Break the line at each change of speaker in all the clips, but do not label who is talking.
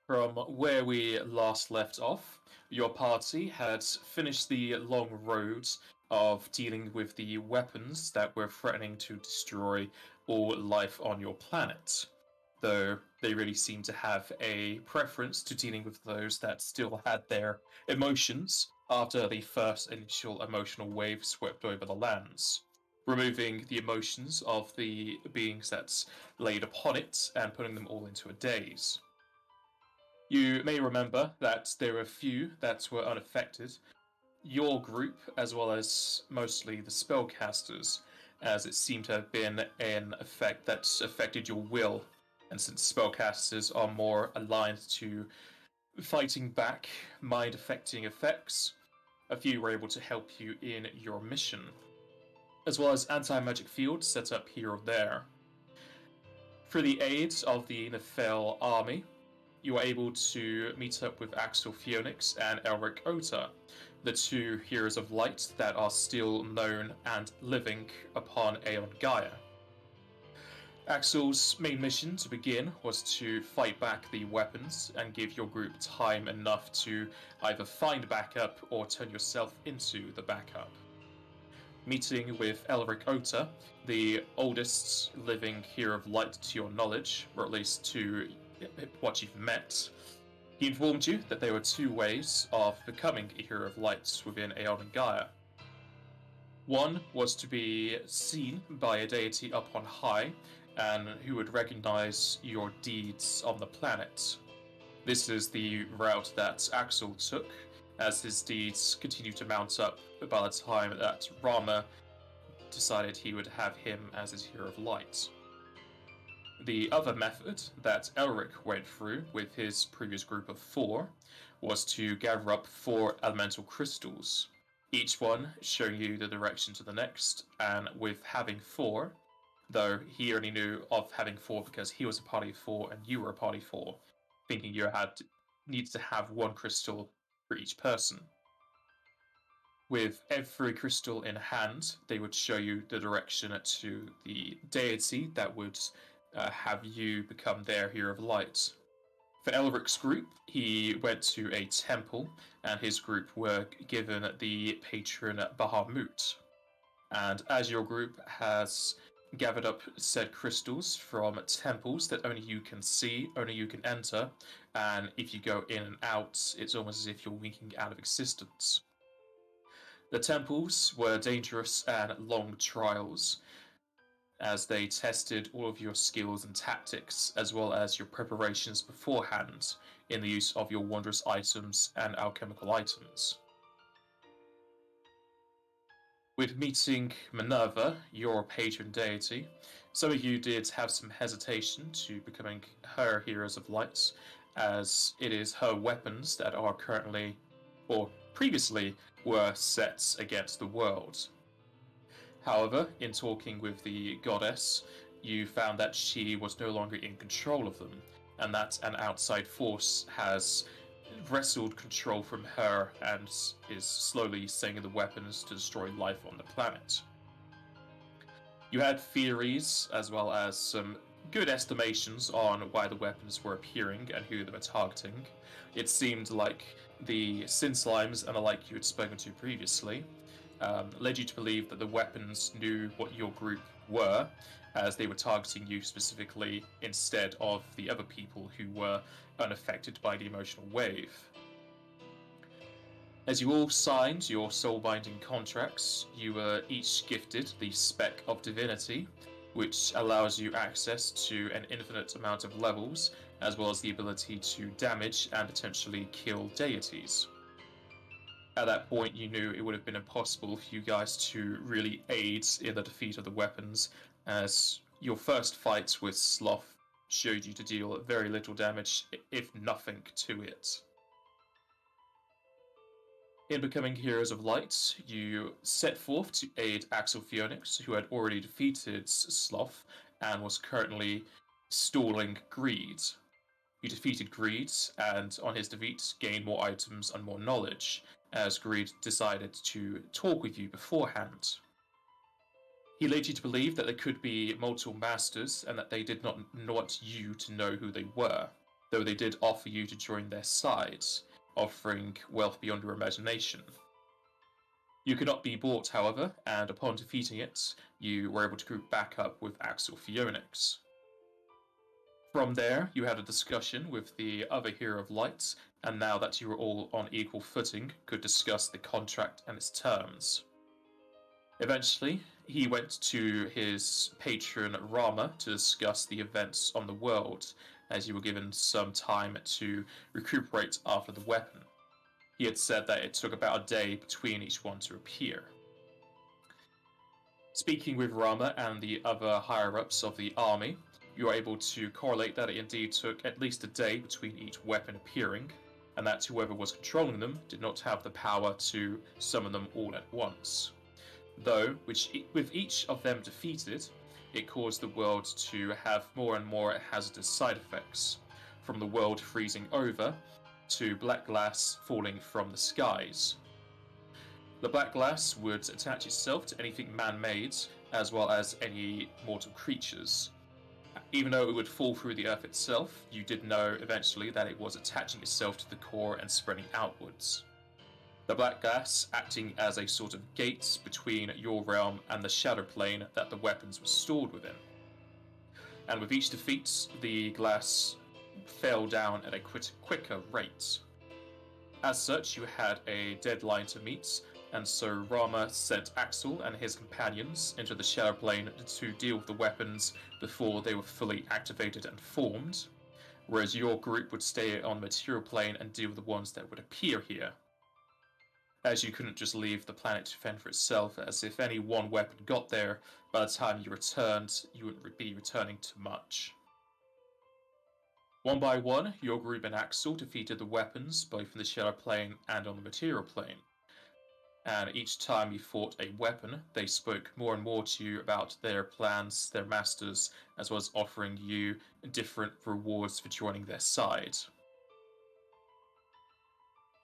From where we last left off, your party had finished the long road of dealing with the weapons that were threatening to destroy all life on your planet, though they really seemed to have a preference to dealing with those that still had their emotions after the first initial emotional wave swept over the lands, removing the emotions of the beings that laid upon it and putting them all into a daze. You may remember that there were a few that were unaffected, your group as well as mostly the spellcasters, as it seemed to have been an effect that affected your will, and since spellcasters are more aligned to fighting back mind-affecting effects, a few were able to help you in your mission, as well as anti-magic fields set up here or there. Through the aid of the Nefel army, you are able to meet up with Axel Phoenix and Elric Ota, the two heroes of light that are still known and living upon Aeon Gaia. Axel's main mission to begin was to fight back the weapons and give your group time enough to either find backup or turn yourself into the backup. Meeting with Elric Ota, the oldest living hero of light to your knowledge, or at least to what you've met, he informed you that there were two ways of becoming a hero of light within Aeon Gaia. One was to be seen by a deity up on high, and who would recognize your deeds on the planet. This is the route that Axel took, as his deeds continued to mount up by the time that Rama decided he would have him as his hero of light. The other method that Elric went through with his previous group of 4 was to gather up 4 elemental crystals, each one showing you the direction to the next, and with having 4, though he only knew of having 4 because he was a party of 4 and you were a party of 4, thinking you needed to have 1 crystal for each person. With every crystal in hand, they would show you the direction to the deity that would have you become their hero of light. For Elric's group, he went to a temple, and his group were given the patron Bahamut. And as your group has gathered up said crystals from temples that only you can see, only you can enter, and if you go in and out, it's almost as if you're winking out of existence. The temples were dangerous and long trials, as they tested all of your skills and tactics, as well as your preparations beforehand in the use of your wondrous items and alchemical items. With meeting Minerva, your patron deity, some of you did have some hesitation to becoming her heroes of light, as it is her weapons that are currently, or previously, were set against the world. However, in talking with the goddess, you found that she was no longer in control of them, and that an outside force has wrestled control from her and is slowly sending the weapons to destroy life on the planet. You had theories as well as some good estimations on why the weapons were appearing and who they were targeting. It seemed like the Sin Slimes and the like you had spoken to previously led you to believe that the weapons knew what your group were, as they were targeting you specifically instead of the other people who were unaffected by the emotional wave. As you all signed your soul-binding contracts, you were each gifted the Spec of Divinity, which allows you access to an infinite amount of levels, as well as the ability to damage and potentially kill deities. At that point, you knew it would have been impossible for you guys to really aid in the defeat of the weapons, as your first fight with Sloth showed you to deal very little damage, if nothing, to it. In becoming Heroes of Light, you set forth to aid Axel Phoenix, who had already defeated Sloth and was currently stalling Greed. You defeated Greed, and on his defeat, gained more items and more knowledge, as Greed decided to talk with you beforehand. He led you to believe that there could be multiple masters, and that they did not want you to know who they were. though they did offer you to join their side, offering wealth beyond your imagination. You could not be bought, however, and upon defeating it, you were able to group back up with Axel Phoenix. From there, you had a discussion with the other Hero of Light, and now that you were all on equal footing, could discuss the contract and its terms. Eventually, he went to his patron Rama to discuss the events on the world, as you were given some time to recuperate after the weapon. He had said that it took about a day between each one to appear. Speaking with Rama and the other higher-ups of the army, you are able to correlate that it indeed took at least a day between each weapon appearing, and that whoever was controlling them did not have the power to summon them all at once. Though, with each of them defeated, it caused the world to have more and more hazardous side effects, from the world freezing over to black glass falling from the skies. The black glass would attach itself to anything man-made, as well as any mortal creatures. Even though it would fall through the earth itself, you did know eventually that it was attaching itself to the core and spreading outwards. The black glass acting as a sort of gate between your realm and the shadow plane that the weapons were stored within. And with each defeat, the glass fell down at a quicker rate. As such, you had a deadline to meet, and so Rama sent Axel and his companions into the shadow plane to deal with the weapons before they were fully activated and formed, whereas your group would stay on the material plane and deal with the ones that would appear here. As you couldn't just leave the planet to fend for itself, as if any one weapon got there, by the time you returned, you wouldn't be returning to much. One by one, your group and Axel defeated the weapons, both in the shadow plane and on the material plane. And each time you fought a weapon, they spoke more and more to you about their plans, their masters, as well as offering you different rewards for joining their side.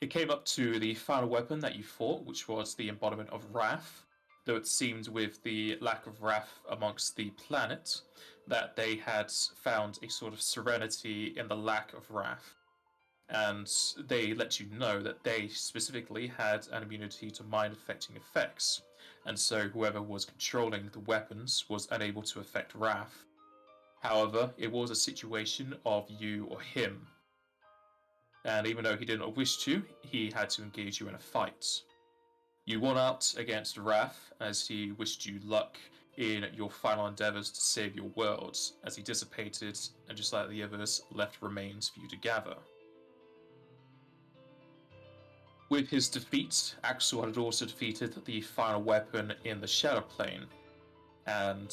It came up to the final weapon that you fought, which was the embodiment of wrath, though it seemed with the lack of wrath amongst the planet that they had found a sort of serenity in the lack of wrath. And they let you know that they specifically had an immunity to mind-affecting effects, and so whoever was controlling the weapons was unable to affect wrath. However, it was a situation of you or him, and even though he did not wish to, he had to engage you in a fight. You won out against Wrath, as he wished you luck in your final endeavours to save your world, as he dissipated, and just like the others, left remains for you to gather. With his defeat, Axel had also defeated the final weapon in the Shadow Plane, and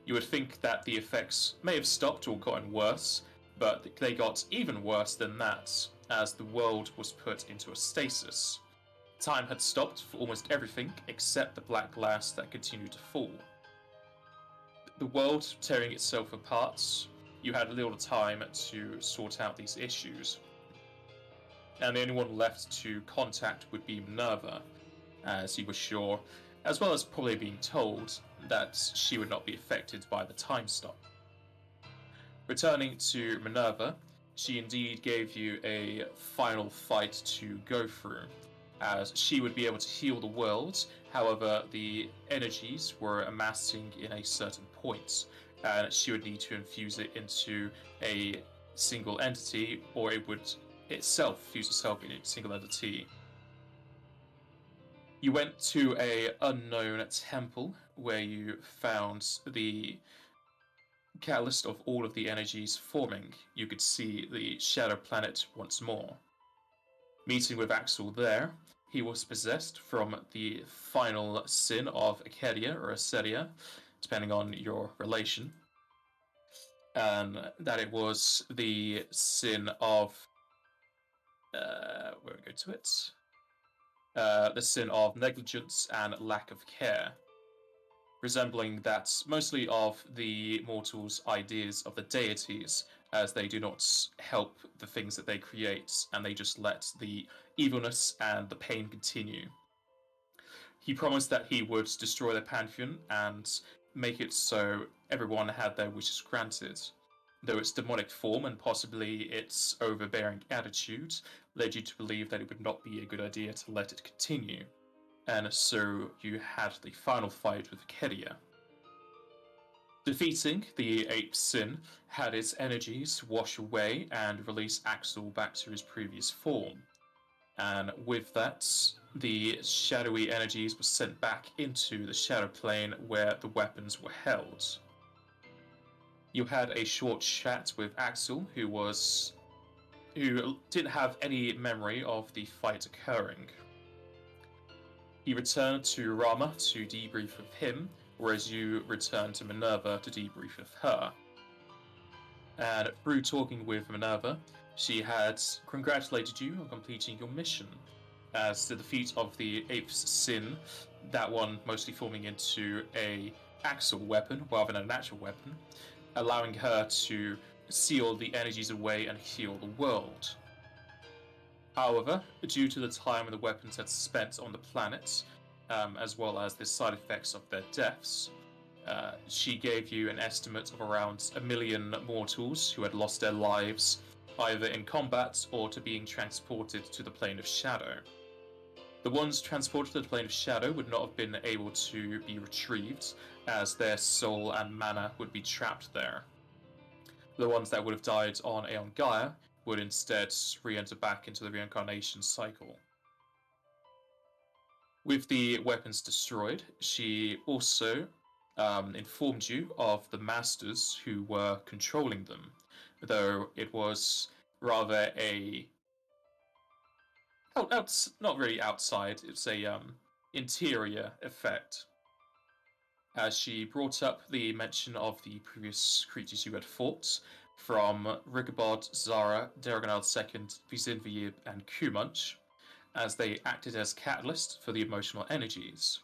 you would think that the effects may have stopped or gotten worse, but they got even worse than that, as the world was put into a stasis. Time had stopped for almost everything except the black glass that continued to fall. The world tearing itself apart, you had little time to sort out these issues. And the only one left to contact would be Minerva, as you were sure, as well as probably being told, that she would not be affected by the time stop. Returning to Minerva, she indeed gave you a final fight to go through, as she would be able to heal the world. However, the energies were amassing in a certain point, and she would need to infuse it into a single entity, or it would itself fuse itself in a single entity. You went to an unknown temple where you found the catalyst of all of the energies forming. You could see the shadow planet once more. Meeting with Axel there, he was possessed from the final sin of Acadia or Acedia, depending on your relation, and that it was the sin of where we go to it, the sin of negligence and lack of care, resembling that mostly of the mortals' ideas of the deities, as they do not help the things that they create, and they just let the evilness and the pain continue. He promised that he would destroy the pantheon and make it so everyone had their wishes granted, though its demonic form and possibly its overbearing attitude led you to believe that it would not be a good idea to let it continue, and so you had the final fight with Kedia. Defeating the Ape Sin had its energies wash away and release Axel back to his previous form, and with that, the shadowy energies were sent back into the shadow plane where the weapons were held. You had a short chat with Axel, who didn't have any memory of the fight occurring. He returned to Rama to debrief with him, whereas you returned to Minerva to debrief with her. And through talking with Minerva, she had congratulated you on completing your mission, as the defeat of the Ape's Sin, that one mostly forming into a Axel weapon rather than a natural weapon, allowing her to seal the energies away and heal the world. However, due to the time the weapons had spent on the planet, as well as the side effects of their deaths, she gave you an estimate of around 1 million mortals who had lost their lives either in combat or to being transported to the plane of shadow. The ones transported to the plane of shadow would not have been able to be retrieved, as their soul and mana would be trapped there. The ones that would have died on Aeon Gaia would instead re-enter back into the reincarnation cycle. With the weapons destroyed, she also informed you of the masters who were controlling them, though it was rather not really outside, it's a interior effect. As she brought up the mention of the previous creatures you had fought, from Rigobod, Zara, Daragonal II, Vizinviyib, and Kumunch, as they acted as catalyst for the emotional energies.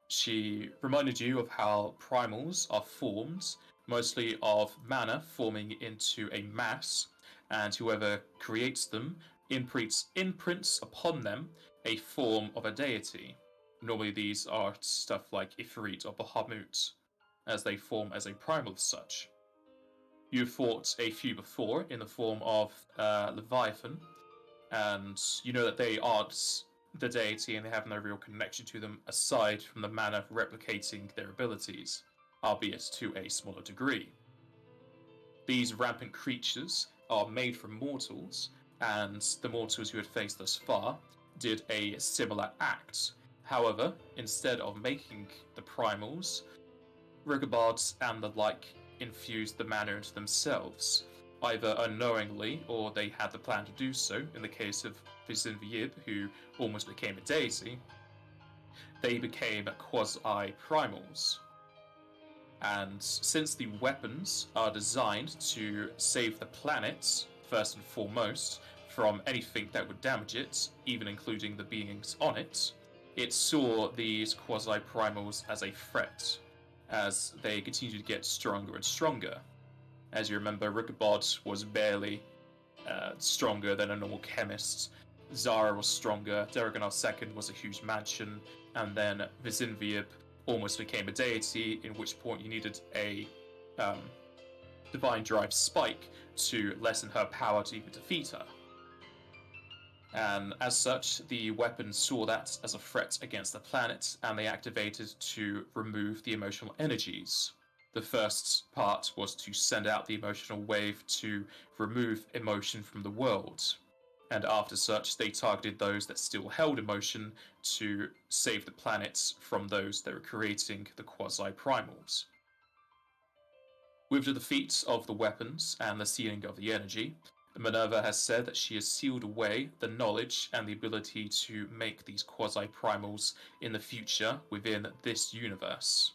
She reminded you of how primals are formed, mostly of mana forming into a mass, and whoever creates them imprints upon them a form of a deity. Normally these are stuff like Ifrit or Bahamut, as they form as a primal as such. You fought a few before in the form of Leviathan, and you know that they aren't the deity and they have no real connection to them aside from the mana replicating their abilities, albeit to a smaller degree. These rampant creatures are made from mortals, and the mortals you had faced thus far did a similar act. However, instead of making the primals, Rigobards and the like infused the mana into themselves, either unknowingly or they had the plan to do so. In the case of Vizinviyib, who almost became a deity, they became quasi-primals. And since the weapons are designed to save the planet, first and foremost, from anything that would damage it, even including the beings on it, it saw these quasi-primals as a threat, as they continued to get stronger and stronger. As you remember, Rigobod was barely stronger than a normal chemist, Zara was stronger, Daragonal II was a huge mansion, and then Vizinviyib almost became a deity, in which point you needed a divine drive spike to lessen her power to even defeat her. And as such, the weapons saw that as a threat against the planet, and they activated to remove the emotional energies. The first part was to send out the emotional wave to remove emotion from the world. And after such, they targeted those that still held emotion to save the planet from those that were creating the quasi-primals. With the defeat of the weapons and the sealing of the energy, Minerva has said that she has sealed away the knowledge and the ability to make these quasi-primals in the future within this universe.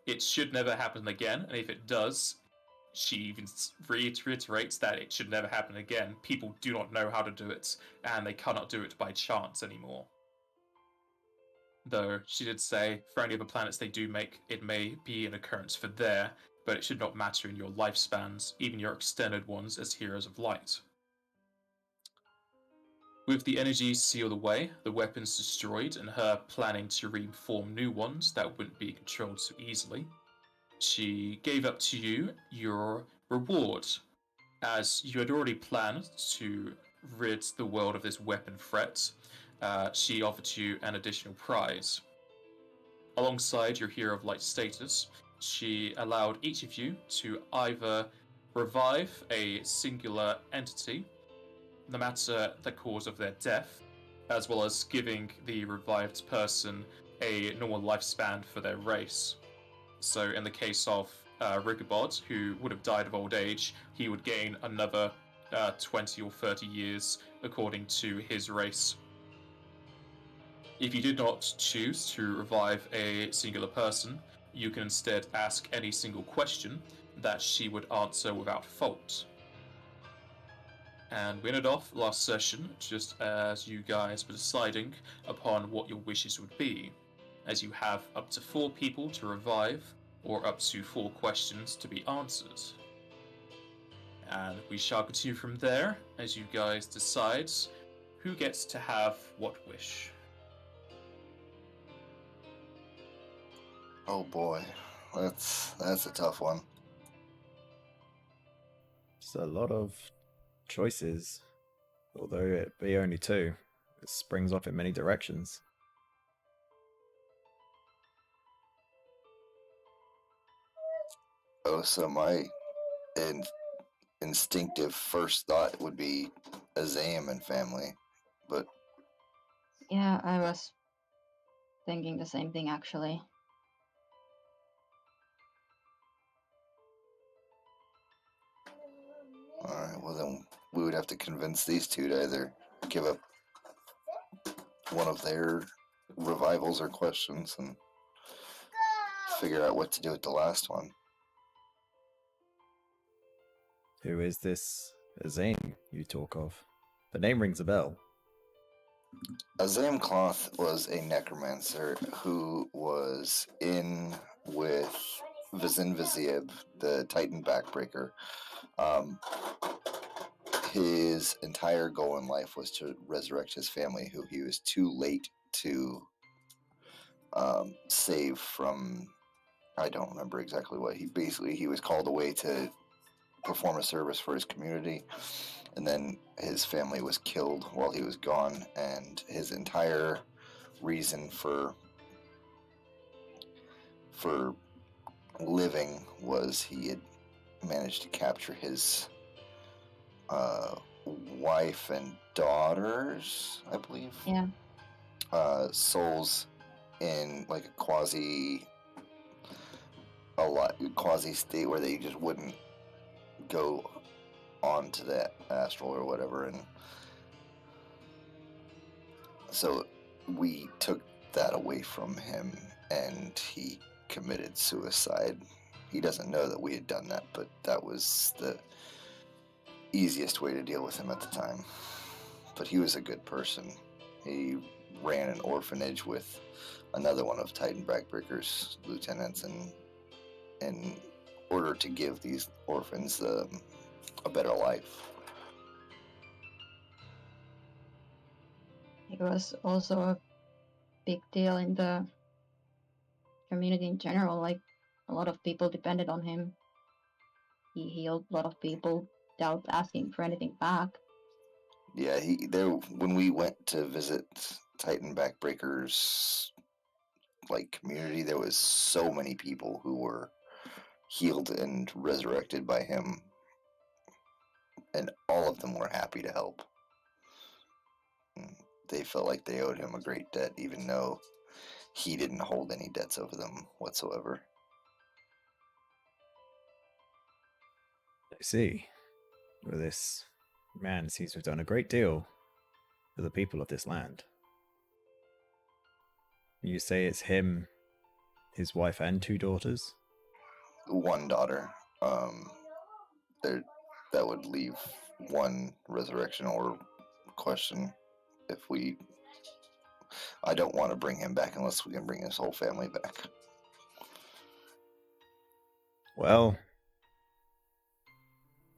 It should never happen again, and if it does, she even reiterates that it should never happen again. People do not know how to do it, and they cannot do it by chance anymore. Though she did say, for any other planets they do make, it may be an occurrence for there, but it should not matter in your lifespans, even your extended ones as heroes of light. With the energies sealed away, the weapons destroyed, and her planning to reform new ones that wouldn't be controlled so easily, she gave up to you your Reward. As you had already planned to rid the world of this weapon threat, she offered you an additional prize. Alongside your Hero of Light status, she allowed each of you to either revive a singular entity, no matter the cause of their death, as well as giving the revived person a normal lifespan for their race. So, in the case of Rigobod, who would have died of old age, he would gain another 20 or 30 years according to his race. If you did not choose to revive a singular person, you can instead ask any single question that she would answer without fault. And we ended off last session just as you guys were deciding upon what your wishes would be, as you have up to 4 people to revive or up to 4 questions to be answered. And we shall continue from there as you guys decide who gets to have what wish.
Oh boy, that's a tough one.
Just a lot of choices, although it be only 2. It springs off in many directions.
Oh, so my instinctive first thought would be Azam and family, but
Yeah, I was thinking the same thing actually.
alright, well then we would have to convince these two to either give up one of their revivals or questions and figure out what to do with the last one.
Who is this Azane you talk of? The name rings a bell.
Azam Cloth was a necromancer who was in with Vizin Vizib, the Titan backbreaker. His entire goal in life was to resurrect his family, who he was too late to save from. I don't remember exactly what. He was called away to perform a service for his community, and then his family was killed while he was gone, and his entire reason for living was he had managed to capture his wife and daughters, I believe.
Yeah.
Souls in like a quasi state where they just wouldn't go on to that astral or whatever, and so we took that away from him and he committed suicide. He doesn't know that we had done that, but that was the easiest way to deal with him at the time. But he was a good person. He ran an orphanage with another one of Titan Backbreaker's lieutenants, and in order to give these orphans a better life.
It was also a big deal in the community in general. Like, a lot of people depended on him. He healed a lot of people without asking for anything back.
Yeah, when we went to visit Titan Backbreaker's community, there was so many people who were healed and resurrected by him, and all of them were happy to help. They felt like they owed him a great debt, even though he didn't hold any debts over them whatsoever.
I see. Well, this man seems to have done a great deal for the people of this land. You say it's him, his wife, and 2 daughters?
One daughter. That would leave 1 resurrection or question if we... I don't want to bring him back unless we can bring his whole family back.
Well,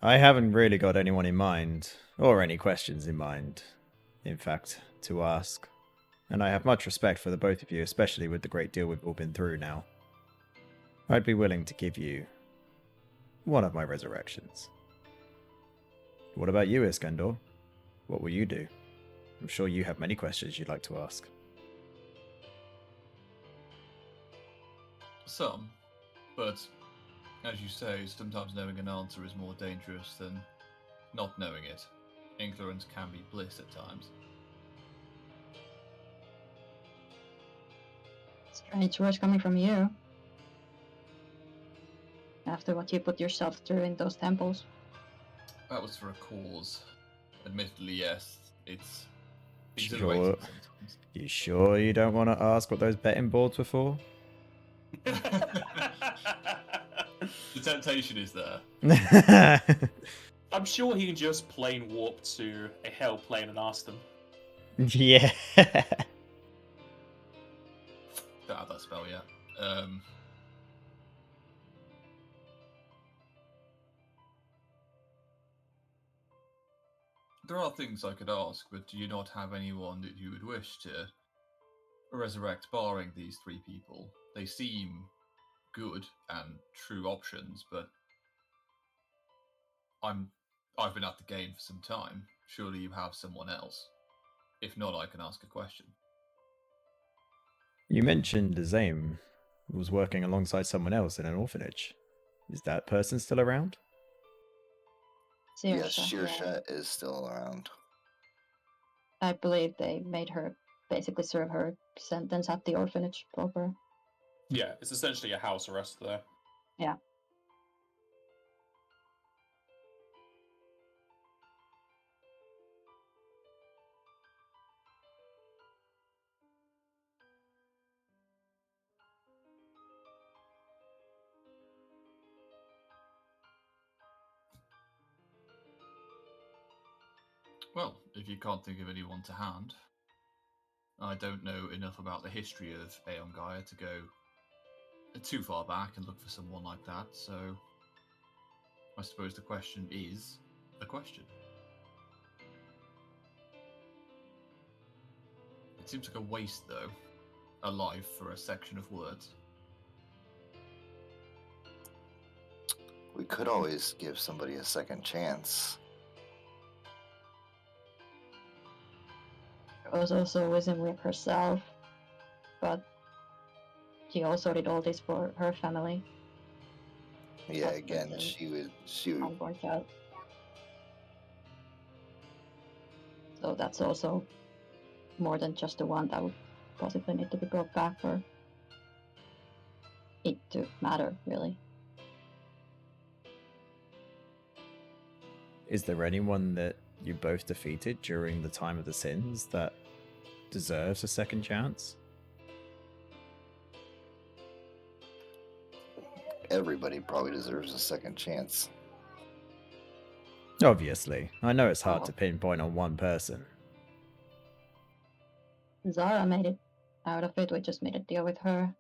I haven't really got anyone in mind, or any questions in mind, in fact, to ask. And I have much respect for the both of you, especially with the great deal we've all been through now. I'd be willing to give you one of my resurrections. What about you, Iskandar? What will you do? I'm sure you have many questions you'd like to ask.
Some, but as you say, sometimes knowing an answer is more dangerous than not knowing it. Ignorance can be bliss at times.
Strange words coming from you. After what you put yourself through in those temples.
That was for a cause. Admittedly, yes, it's
Sure.
exhilarating sometimes.
You sure you don't want to ask what those betting boards were for?
The temptation is there.
I'm sure he can just plane warp to a hell plane and ask them.
Yeah.
Don't have that spell yet. There are things I could ask, but do you not have anyone that you would wish to resurrect, barring these three people? They seem good and true options, but I've been at the game for some time. Surely you have someone else. If not, I can ask a question.
You mentioned Zame was working alongside someone else in an orphanage. Is that person still around?
Yes,
Sirsha, yeah.
Shirsha is still around.
I believe they made her basically serve her sentence at the orphanage proper.
Yeah, it's essentially a house arrest there.
Yeah.
Well, if you can't think of anyone to hand, I don't know enough about the history of Aeon Gaia to go too far back and look for someone like that, so I suppose the question is a question. It seems like a waste, though, a life for a section of words.
We could always give somebody a second chance.
Rose also wasn't with herself, but she also did all this for her family.
Yeah,
That's
again,
the
she would.
unborn child. So that's also more than just the one that would possibly need to be brought back for it to matter, really.
Is there anyone that you both defeated during the time of the sins that deserves a second chance?
Everybody probably deserves a second chance.
Obviously. I know it's hard
Oh.
to pinpoint on one person.
Zara made it out of it. We just made a deal with her.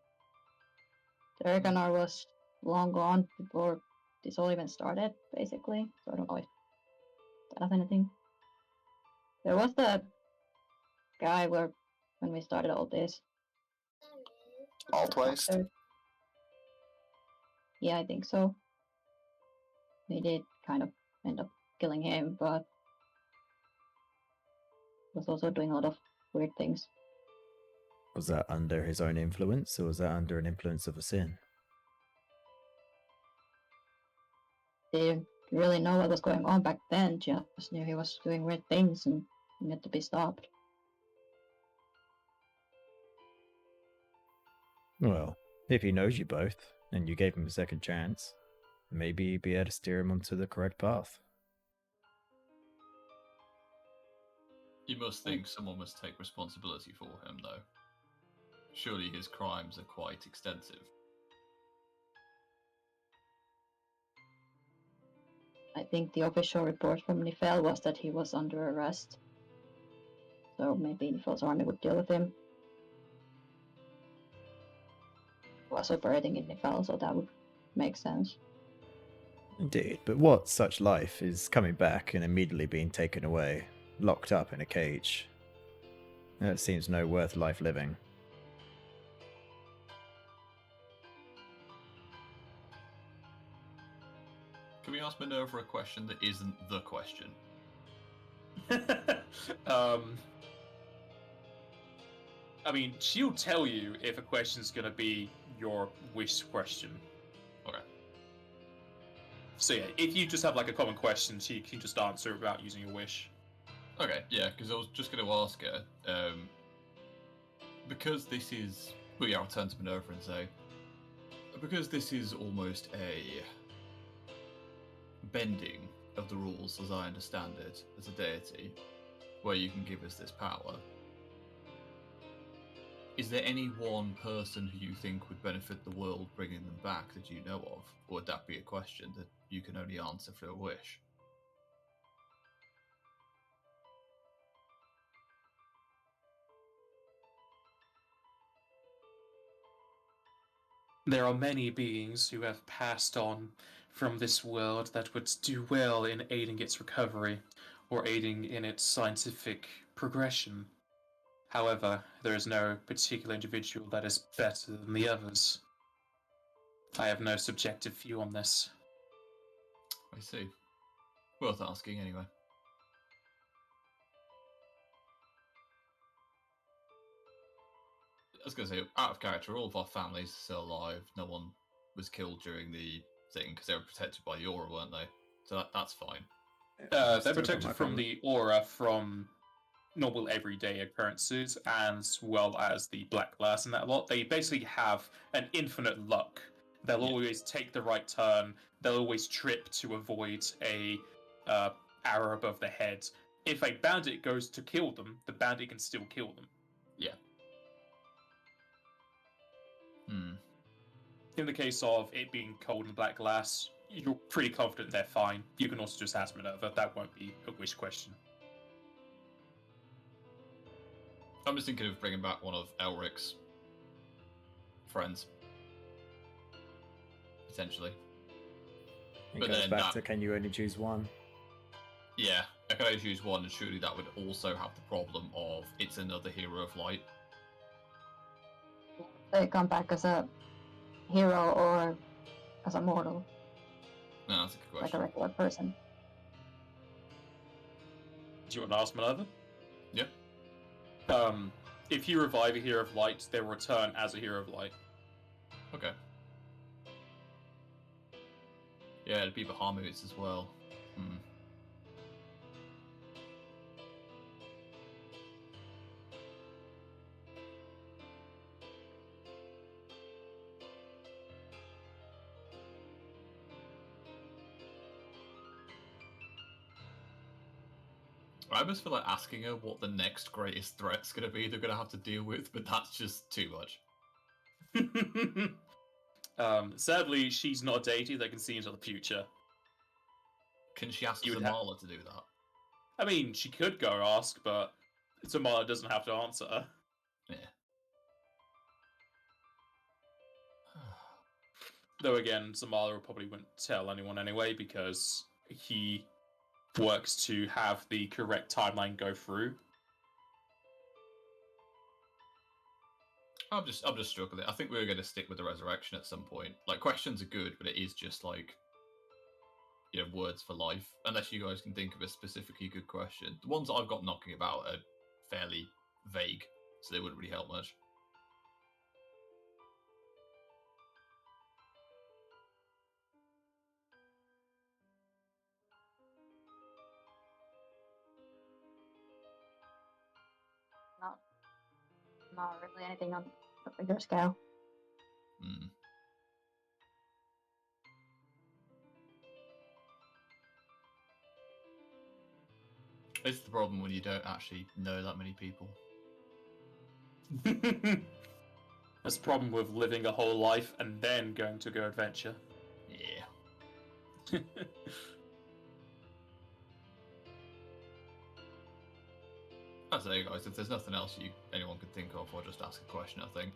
Derganar was long gone before this all even started, basically. So I don't know if that has anything. There was the guy when we started all this.
All twice?
Yeah, I think so. We did kind of end up killing him, but was also doing a lot of weird things.
Was that under his own influence, or was that under an influence of a sin?
Didn't really know what was going on back then, just knew he was doing weird things and needed to be stopped.
Well, if he knows you both, and you gave him a second chance, maybe you'd be able to steer him onto the correct path.
You must think someone must take responsibility for him, though. Surely his crimes are quite extensive.
I think the official report from Nifel was that he was under arrest. So maybe Nifel's army would deal with him. He was operating in Nifel, so that would make sense.
Indeed, but what such life is coming back and immediately being taken away, locked up in a cage? That seems no worth life living.
Can we ask Minerva a question that isn't the question?
I mean, she'll tell you if a question's gonna be your wish question.
Okay.
So yeah, if you just have like a common question, she can just answer without using your wish.
Okay, yeah, because I was just going to ask her, because this is... Well, yeah, I'll turn to Minerva and say, because this is almost a bending of the rules, as I understand it, as a deity, where you can give us this power, is there any one person who you think would benefit the world bringing them back that you know of? Or would that be a question that you can only answer for a wish?
There are many beings who have passed on from this world that would do well in aiding its recovery or aiding in its scientific progression. However, there is no particular individual that is better than the others. I have no subjective view on this.
I see. Worth asking, anyway. I was going to say, out of character, all of our families are still alive. No one was killed during the thing because they were protected by the aura, weren't they? So that's fine.
They're
Still got
protected
my
from
family.
the aura from normal everyday occurrences as well as the black glass and that lot. They basically have an infinite luck. They'll always take the right turn. They'll always trip to avoid a arrow above the head. If a bandit goes to kill them, the bandit can still kill them.
Yeah.
In the case of it being cold and black glass, you're pretty confident they're fine. You can also just ask Minerva. That won't be a wish question.
I'm just thinking of bringing back one of Elric's friends. Potentially.
It
But
goes
then
back
that-
to can you only choose one?
Yeah, I can only choose one, and surely that would also have the problem of it's another hero of light.
They come back as a hero or as a mortal,
No, that's a good
like
question.
a regular person.
Do you want to ask Minerva?
Yeah.
If you revive a hero of light, they will return as a hero of light.
Okay. Yeah, it'd be Bahamut as well. I almost feel like asking her what the next greatest threat's going to be they're going to have to deal with, but that's just too much.
Sadly, she's not a deity that can see into the future.
Can she ask
You would
Zamala to do that?
I mean, she could go ask, but Tamala doesn't have to answer her.
Yeah.
Though again, Zamala probably wouldn't tell anyone anyway because he works to have the correct timeline go through.
I'm just struggling. I think we're going to stick with the resurrection at some point. Like, questions are good, but it is just like, you know, words for life. Unless you guys can think of a specifically good question. The ones that I've got knocking about are fairly vague, so they wouldn't really help much.
Not really anything on a bigger scale.
It's the problem when you don't actually know that many people.
That's the problem with living a whole life and then going to go adventure.
Yeah. I'd say, guys, if there's nothing else anyone could think of, I'll just ask a question, I think.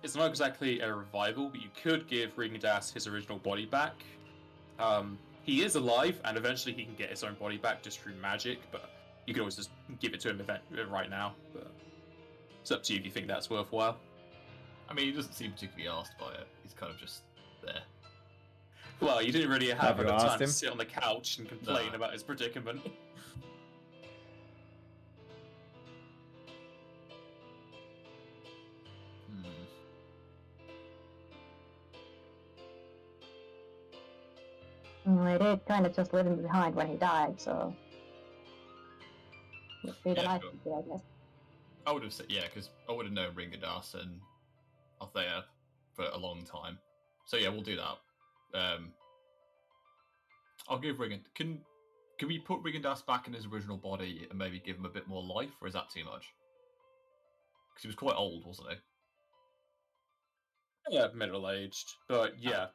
It's not exactly a revival, but you could give Ringadas his original body back. He is alive, and eventually he can get his own body back just through magic, but you could always just give it to him right now. But it's up to you if you think that's worthwhile.
I mean, he doesn't seem particularly asked by it. He's kind of just there.
Well, you didn't really have
Have you
enough
asked
time to
him?
sit on the couch and complain
Nah.
about his predicament.
They did kind of just leave him behind when he died, so would be the
Yeah,
nice
sure.
to do, I guess.
I would have said, yeah, because I would have known Ringadas and Althea for a long time. So yeah, we'll do that. I'll give Ringadas. Can we put Ringadas back in his original body and maybe give him a bit more life, or is that too much? Because he was quite old, wasn't he?
Yeah, middle-aged, but yeah,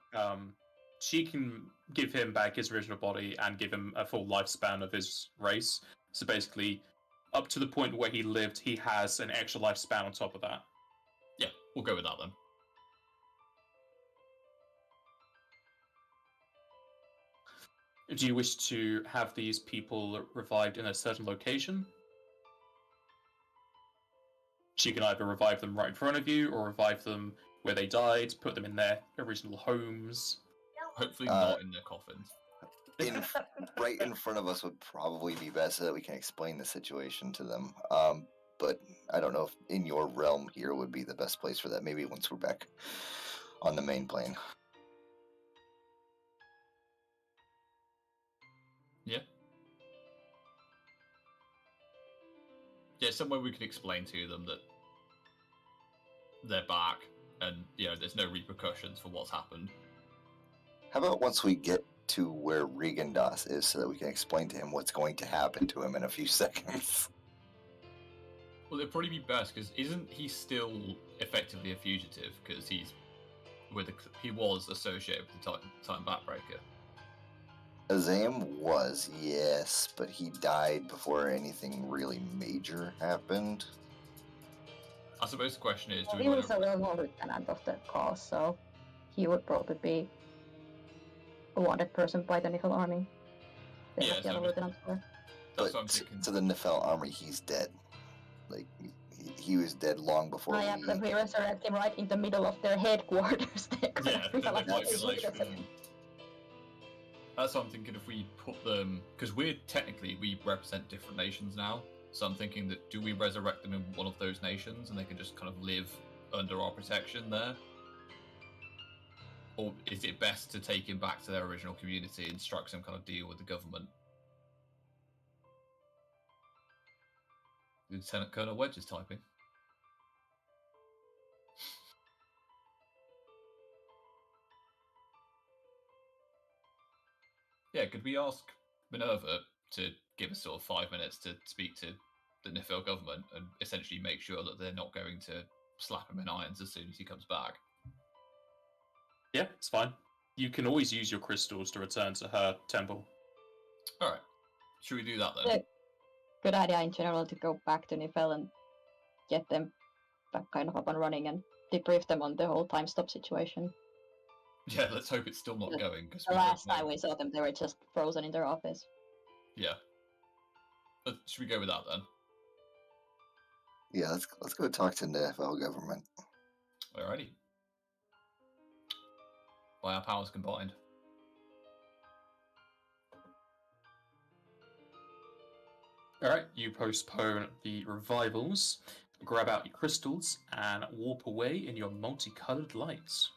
she can give him back his original body and give him a full lifespan of his race. So basically, up to the point where he lived, he has an extra lifespan on top of that.
Yeah, we'll go with that then.
Do you wish to have these people revived in a certain location? She can either revive them right in front of you or revive them where they died, put them in their original homes.
Hopefully not in their coffins.
Right in front of us would probably be best so that we can explain the situation to them. But I don't know if in your realm here would be the best place for that. Maybe once we're back on the main plane.
Yeah. Yeah, somewhere we can explain to them that they're back and, there's no repercussions for what's happened.
How about once we get to where Regandas is so that we can explain to him what's going to happen to him in a few seconds?
Well, it'd probably be best because isn't he still effectively a fugitive? Because he was associated with the time backbreaker.
Azam was, yes, but he died before anything really major happened.
I suppose the question is, do we
He
want
was a
to?
well-known lieutenant of the cause, so he would probably be a wanted person by the Nifl army. They
Yeah,
have the
so
other lieutenants for.
That's
But
what I'm thinking.
to the Nefel army, he's dead. Like, he was dead long before
Oh yeah,
we...
but if we resurrect him right in the middle of their headquarters, they're gonna
Yeah,
feel
then
like,
they might be
"Wait
like,
a second."
That's what I'm thinking. If we put them, because we represent different nations now. So I'm thinking that do we resurrect them in one of those nations and they can just kind of live under our protection there? Or is it best to take him back to their original community and strike some kind of deal with the government? Lieutenant Colonel Wedge is typing. Yeah, could we ask Minerva to give us sort of 5 minutes to speak to the Nifil government and essentially make sure that they're not going to slap him in irons as soon as he comes back?
Yeah, it's fine. You can always use your crystals to return to her temple.
All right. Should we do that then?
Yeah. Good idea in general to go back to Nifel and get them back kind of up and running and debrief them on the whole time stop situation.
Yeah, let's hope it's still not going. Because
The last time we saw them, they were just frozen in their office.
Yeah. Should we go with that then?
Yeah, let's go talk to the Nefel government.
Alrighty. By our powers combined.
Alright, you postpone the revivals, grab out your crystals, and warp away in your multicolored lights.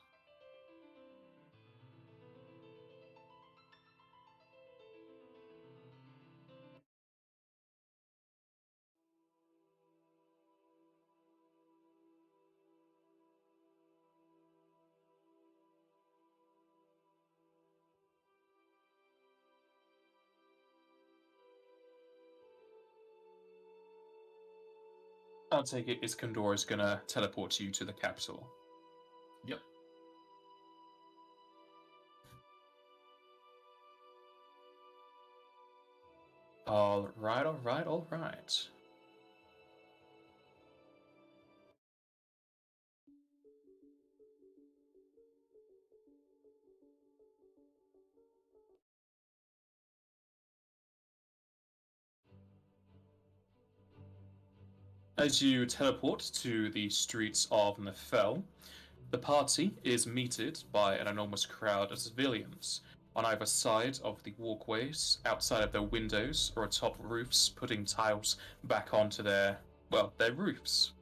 I'll take it Iskandor is gonna teleport you to the capital.
Yep.
Alright, alright, alright. As you teleport to the streets of Nefel, the party is meted by an enormous crowd of civilians on either side of the walkways, outside of their windows, or atop roofs, putting tiles back onto their roofs.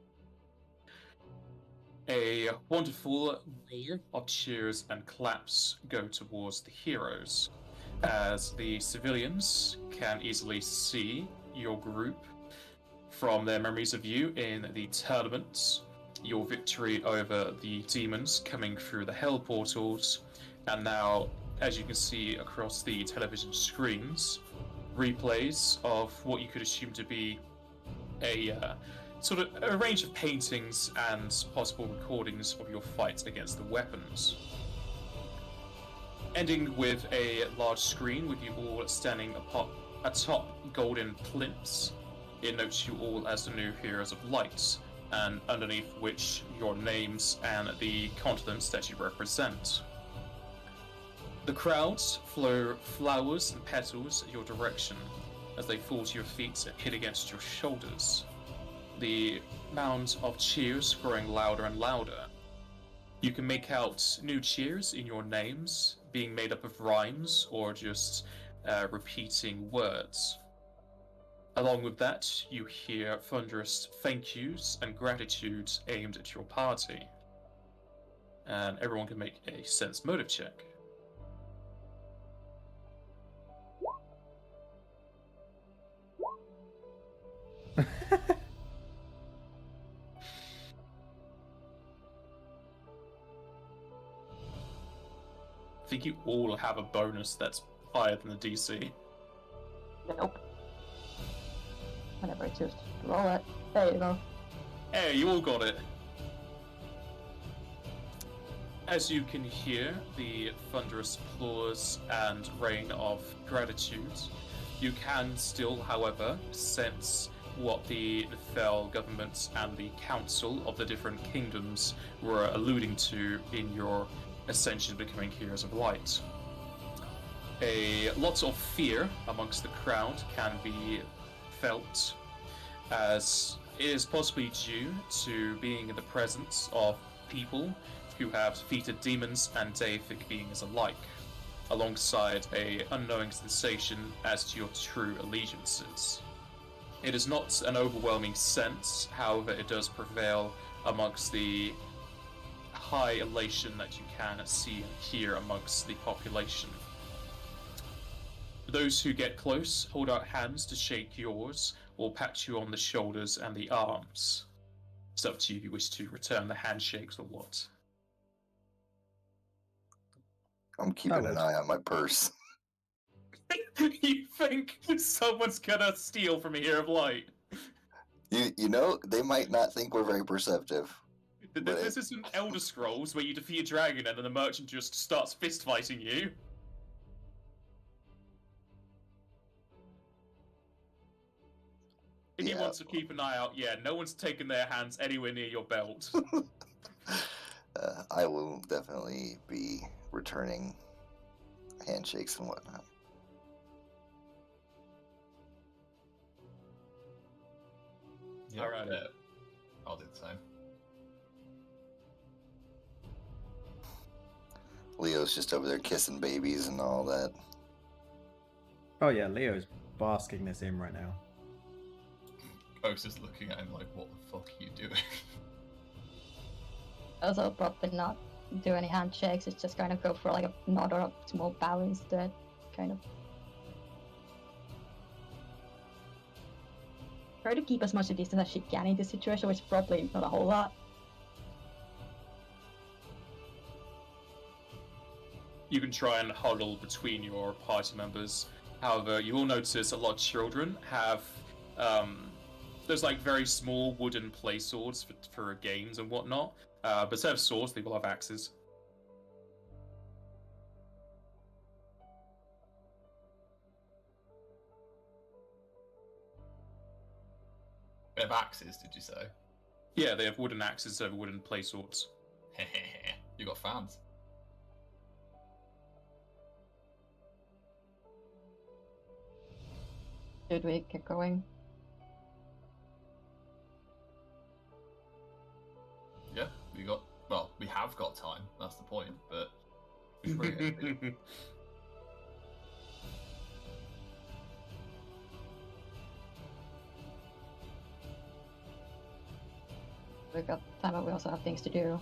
A wonderful roar of cheers and claps go towards the heroes, as the civilians can easily see your group from their memories of you in the tournament, your victory over the demons coming through the hell portals, and now, as you can see across the television screens, replays of what you could assume to be a sort of a range of paintings and possible recordings of your fight against the weapons. Ending with a large screen with you all standing atop golden plinths. It notes you all as the new heroes of light, and underneath which your names and the continents that you represent. The crowds throw flowers and petals your direction as they fall to your feet and hit against your shoulders. The mound of cheers growing louder and louder. You can make out new cheers in your names, being made up of rhymes or just repeating words. Along with that, you hear thunderous thank yous and gratitude aimed at your party. And everyone can make a sense motive check. I think you all have a bonus that's higher than the DC.
Nope. Whenever I choose to roll it. There you go.
Hey, you all got it. As you can hear the thunderous applause and rain of gratitude, you can still, however, sense what the Nefel government and the council of the different kingdoms were alluding to in your ascension becoming heroes of light. A lot of fear amongst the crowd can be felt, as it is possibly due to being in the presence of people who have defeated demons and deific beings alike, alongside a unknowing sensation as to your true allegiances. It is not an overwhelming sense, however it does prevail amongst the high elation that you can see and hear amongst the population. Those who get close hold out hands to shake yours or pat you on the shoulders and the arms. It's up to you if you wish to return the handshakes or what.
I'm keeping an eye on my purse.
You think someone's gonna steal from a Hero of Light?
You know, they might not think we're very perceptive.
This isn't Elder Scrolls where you defeat a dragon and then the merchant just starts fist fighting you. If you want to keep an eye out, no one's taken their hands anywhere near your belt.
I will definitely be returning handshakes and whatnot.
Yeah,
Alright.
I'll do the same.
Leo's just over there kissing babies and all that.
Oh yeah, Leo's basking this in right now.
I was just looking at him like, what the fuck are you doing?
Also, probably not do any handshakes. It's just kind of go for like a nod or a small bow instead, kind of. Try to keep as much a distance as she can in this situation, which is probably not a whole lot.
You can try and huddle between your party members. However, you will notice a lot of children have those like very small wooden play swords for games and whatnot. But instead of swords, they will have axes.
They have axes, did you say?
Yeah, they have wooden axes over wooden play swords.
You got fans.
Should we get going?
time. That's the point. But we should bring it.
We've got time, but we also have things to do.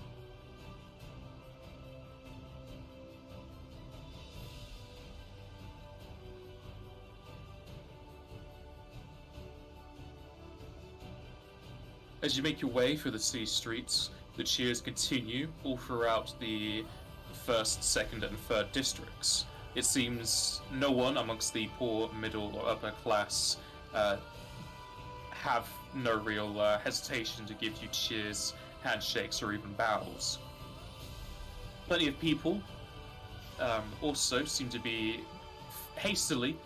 As you make your way through the city streets, the cheers continue all throughout the first, second, and third districts. It seems no one amongst the poor, middle, or upper class have no real hesitation to give you cheers, handshakes, or even bows. Plenty of people also seem to be hastily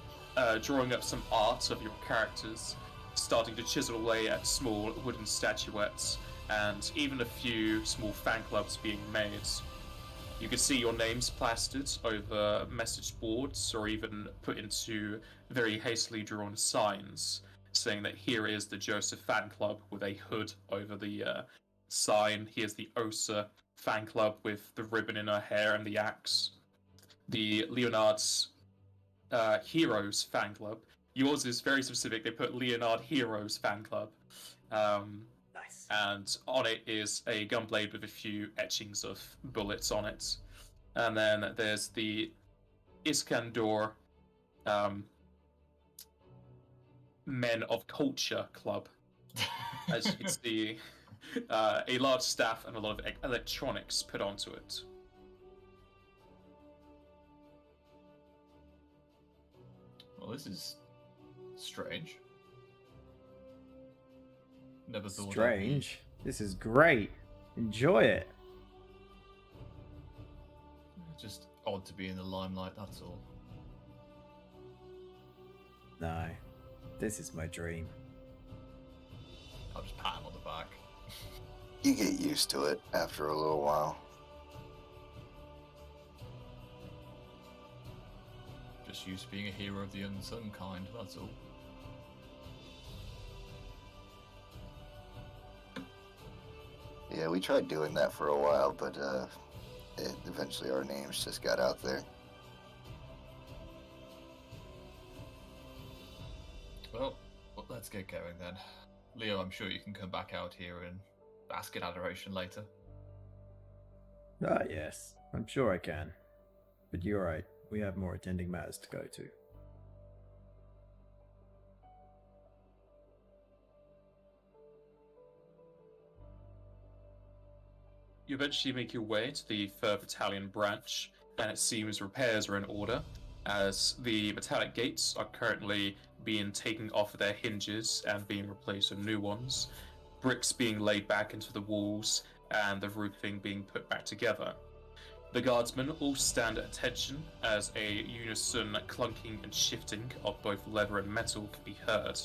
drawing up some art of your characters, starting to chisel away at small wooden statuettes, and even a few small fan clubs being made. You can see your names plastered over message boards or even put into very hastily drawn signs saying that here is the Joseph fan club with a hood over the sign. Here's the Osa fan club with the ribbon in her hair and the axe. The Leonard's Heroes fan club. Yours is very specific. They put Leonard Heroes fan club.
Nice.
And on it is a gunblade with a few etchings of bullets on it. And then there's the Iskandar Men of Culture Club. As you can see, a large staff and a lot of electronics put onto it.
Well, this is strange. Never thought.
Strange. This is great. Enjoy it.
Just odd to be in the limelight. That's all.
No, this is my dream.
I'll just pat him on the back.
You get used to it after a little while.
Just used to being a hero of the unsung kind. That's all.
Yeah, we tried doing that for a while, but eventually our names just got out there.
Well, let's get going then. Leo, I'm sure you can come back out here and bask in adoration later.
Ah, yes. I'm sure I can. But you're right. We have more attending matters to go to.
You eventually make your way to the 3rd Battalion branch, and it seems repairs are in order, as the metallic gates are currently being taken off their hinges and being replaced with new ones, bricks being laid back into the walls, and the roofing being put back together. The guardsmen all stand at attention as a unison clunking and shifting of both leather and metal can be heard.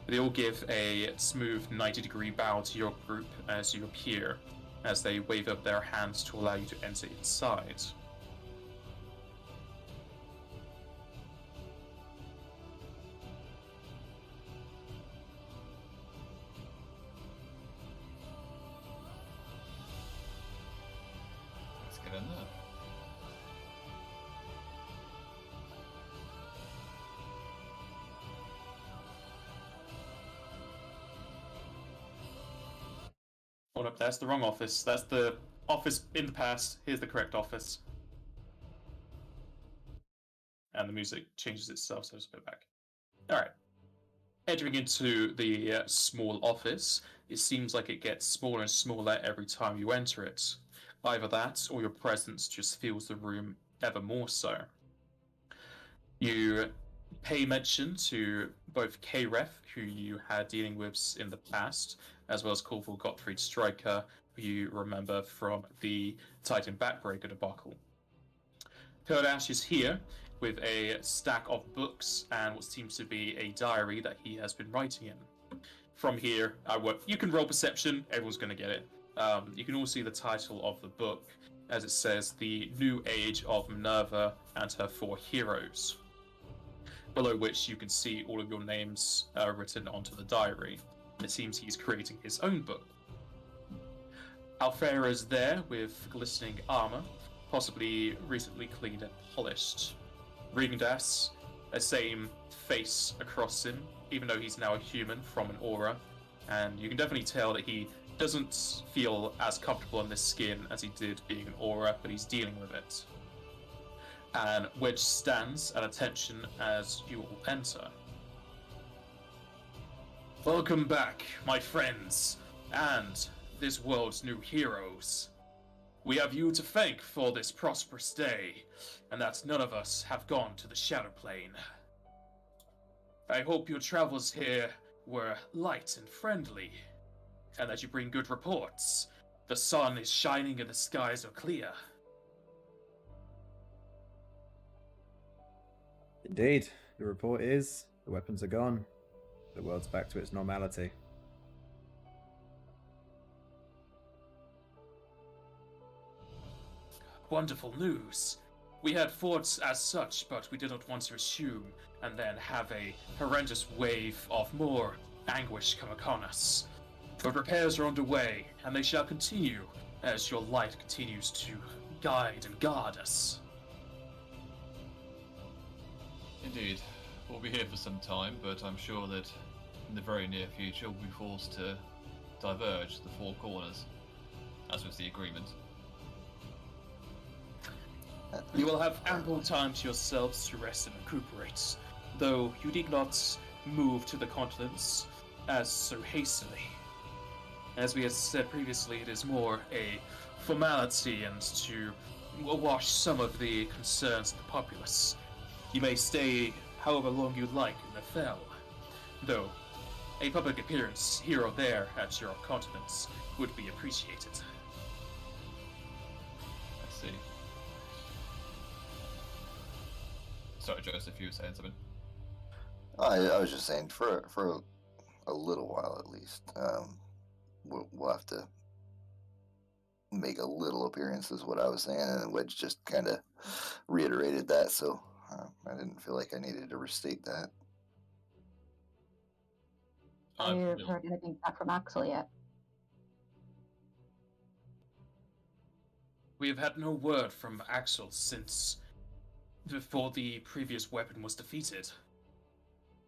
They all give a smooth 90-degree bow to your group as you appear, as they wave up their hands to allow you to enter inside.
Let's get in there.
Hold up, that's the wrong office. That's the office in the past. Here's the correct office. And the music changes itself, so it's a bit back. Alright. Entering into the small office, it seems like it gets smaller and smaller every time you enter it. Either that, or your presence just fills the room ever more so. You pay mention to both K-Ref, who you had dealing with in the past, as well as Corporal Gottfried Stryker, who you remember from the Titan Backbreaker debacle. Kurdash is here with a stack of books and what seems to be a diary that he has been writing in. From here, you can roll perception, everyone's going to get it. You can all see the title of the book, as it says, The New Age of Minerva and Her 4 Heroes, below which you can see all of your names written onto the diary. It seems he's creating his own book. Alfera is there with glistening armor, possibly recently cleaned and polished. Regendas, the same face across him, even though he's now a human from an aura, and you can definitely tell that he doesn't feel as comfortable in this skin as he did being an aura, but he's dealing with it. And Wedge stands at attention as you all enter. Welcome back, my friends, and this world's new heroes. We have you to thank for this prosperous day, and that none of us have gone to the Shadow Plane. I hope your travels here were light and friendly, and that you bring good reports. The sun is shining and the skies are clear.
Indeed, the report is the weapons are gone. The world's back to its normality.
Wonderful news. We had thoughts as such, but we did not want to assume and then have a horrendous wave of more anguish come upon us. But repairs are underway, and they shall continue as your light continues to guide and guard us.
Indeed. We'll be here for some time, but I'm sure that in the very near future we'll be forced to diverge the four corners, as was the agreement.
You will have ample time to yourselves to rest and recuperate, though you need not move to the continents as so hastily. As we had said previously, it is more a formality and to wash some of the concerns of the populace. You may stay however long you like in the Fell, though a public appearance here or there at your continents would be appreciated.
I see. Sorry, Joseph, you were saying something?
I was just saying, for a little while at least, we'll have to make a little appearance, is what I was saying, and Wedge just kind of reiterated that, so I didn't feel like I needed to restate that.
Have you heard anything back from Axel yet?
We have had no word from Axel since before the previous weapon was defeated.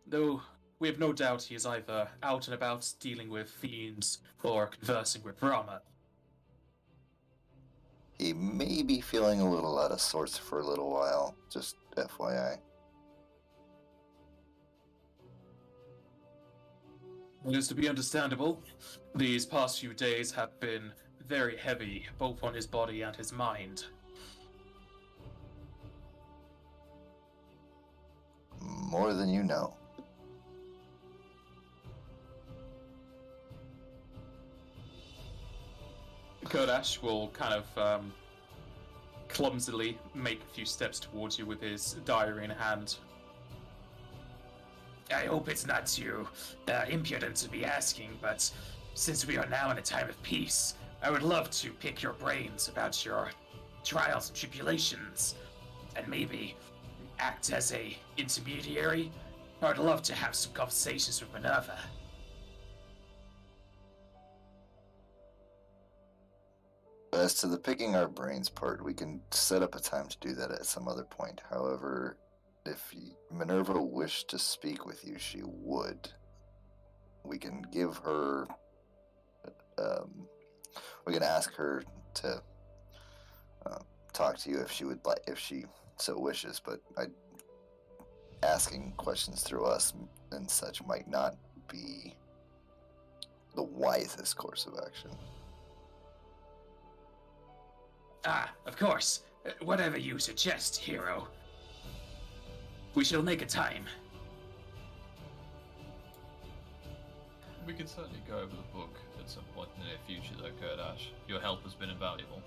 Though we have no doubt he is either out and about dealing with fiends or conversing with Brahma.
He may be feeling a little out of sorts for a little while, just FYI.
It is to be understandable. These past few days have been very heavy, both on his body and his mind.
More than you know.
Kodash will kind of clumsily make a few steps towards you with his diary in hand. I hope it's not too impudent to be asking, but since we are now in a time of peace, I would love to pick your brains about your trials and tribulations, and maybe act as a intermediary. I'd love to have some conversations with Minerva.
As to the picking our brains part, we can set up a time to do that at some other point. However, if Minerva wished to speak with you, she would. We can give her... we can ask her to talk to you if she would like, if she so wishes, but asking questions through us and such might not be the wisest course of action.
Ah, of course. Whatever you suggest, hero. We shall make a time.
We can certainly go over the book at some point in the near future, though, Kurdash. Your help has been invaluable.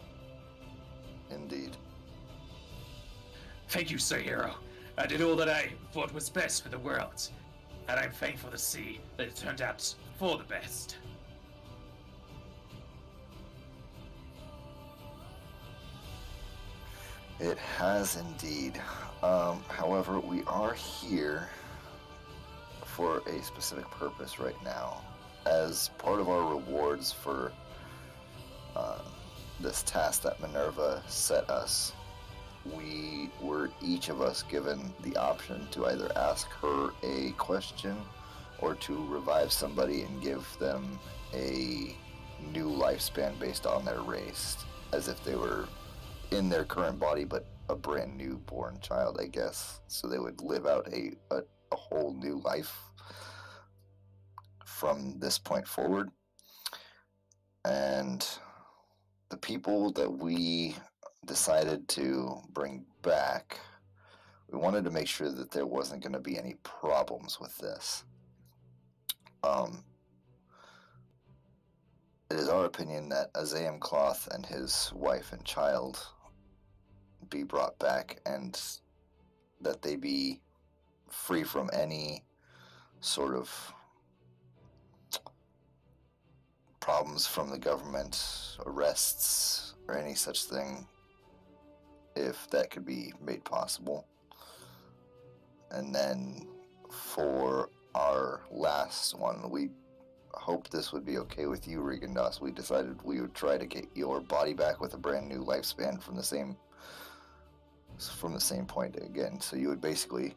Indeed.
Thank you, Sir Hero. I did all that I thought was best for the world, and I'm thankful to see that it turned out for the best.
It has indeed. However, we are here for a specific purpose right now. As part of our rewards for this task that Minerva set us, we were each of us given the option to either ask her a question or to revive somebody and give them a new lifespan based on their race, as if they were in their current body but a brand new born child, I guess. So they would live out a whole new life from this point forward. And the people that we decided to bring back, we wanted to make sure that there wasn't going to be any problems with this. It is our opinion that Azam Cloth and his wife and child be brought back, and that they be free from any sort of problems from the government, arrests, or any such thing, if that could be made possible. And then for our last one, we hoped this would be okay with you, Regandas. We decided we would try to get your body back with a brand new lifespan from the same point again. So you would basically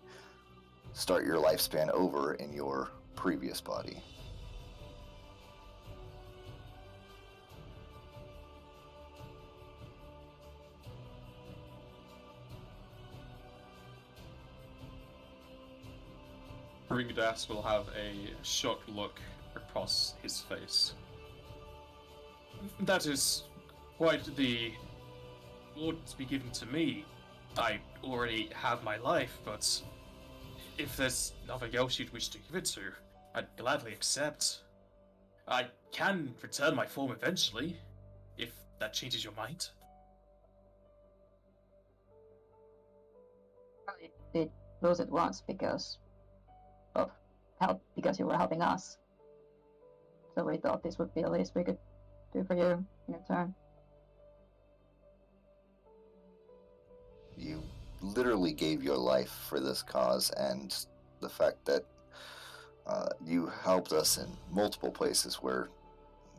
start your lifespan over in your previous body.
Ringdas will have a shocked look across his face. That is quite the order to be given to me. I already have my life, but if there's nothing else you'd wish to give it to, I'd gladly accept. I can return my form eventually, if that changes your mind.
I did lose it once because you were helping us. So we thought this would be the least we could do for you in return.
You literally gave your life for this cause, and the fact that you helped us in multiple places where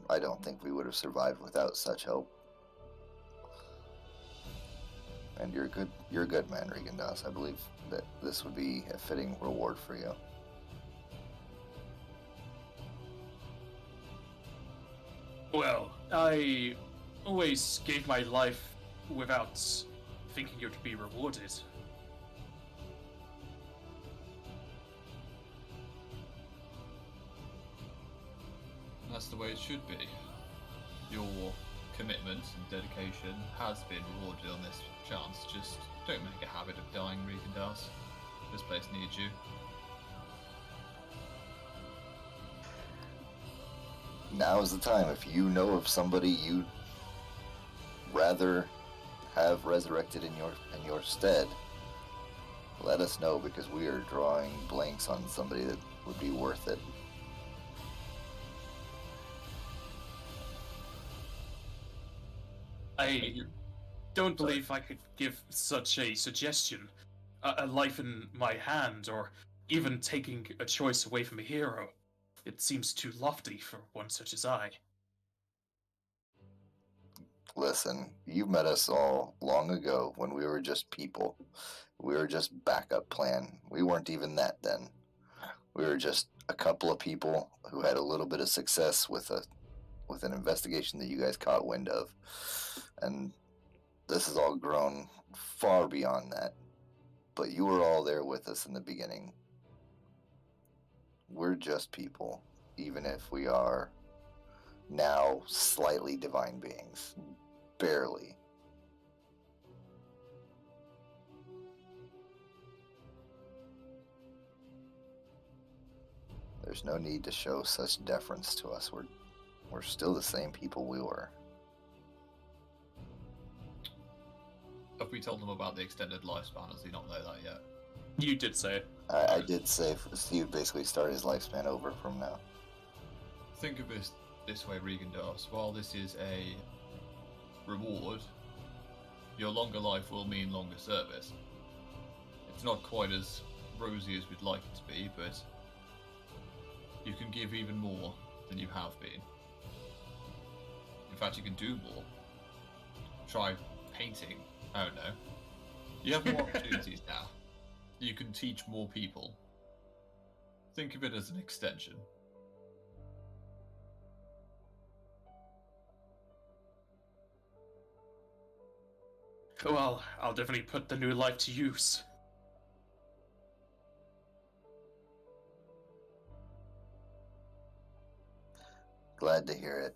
I don't think we would have survived without such help. And you're a good man, Regandas. I believe that this would be a fitting reward for you.
Well, I always gave my life without thinking it would be rewarded.
That's the way it should be. Your commitment and dedication has been rewarded on this chance. Just don't make a habit of dying, Regandas. This place needs you.
Now is the time. If you know of somebody you'd rather have resurrected in your stead, let us know, because we are drawing blanks on somebody that would be worth it.
I don't believe I could give such a suggestion. A life in my hand, or even taking a choice away from a hero. It seems too lofty for one such as I.
Listen, you met us all long ago when we were just people. We were just backup plan. We weren't even that then. We were just a couple of people who had a little bit of success with an investigation that you guys caught wind of. And this has all grown far beyond that. But you were all there with us in the beginning. We're just people, even if we are now slightly divine beings. Barely. There's no need to show such deference to us. We're still the same people we were.
Have we told them about the extended lifespan? Does he not know that yet?
You did say it.
I did say Steve basically start his lifespan over from now.
Think of it this way, Regandas. While this is a reward, your longer life will mean longer service. It's not quite as rosy as we'd like it to be, but you can give even more than you have been. In fact, you can do more. Try painting. I don't know. You have more opportunities now. You can teach more people. Think of it as an extension.
Well, I'll definitely put the new life to use.
Glad to hear it.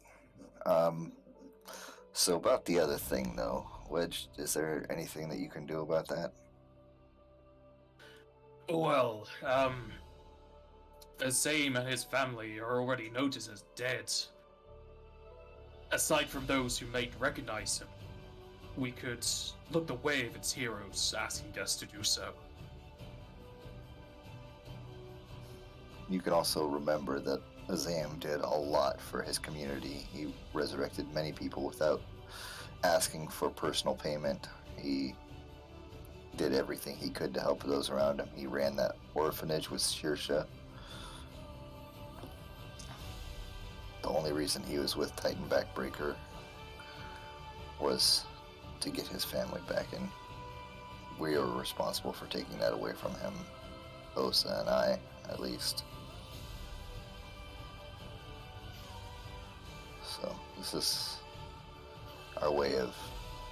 So about the other thing, though, Wedge, is there anything that you can do about that?
Well, Azame and his family are already noticed as dead. Aside from those who may recognize him, we could look the way of its heroes asking us to do so.
You can also remember that Azam did a lot for his community. He resurrected many people without asking for personal payment. He did everything he could to help those around him. He ran that orphanage with Shirsha. The only reason he was with Titan Backbreaker was to get his family back, and we are responsible for taking that away from him. Osa and I, at least. So this is our way of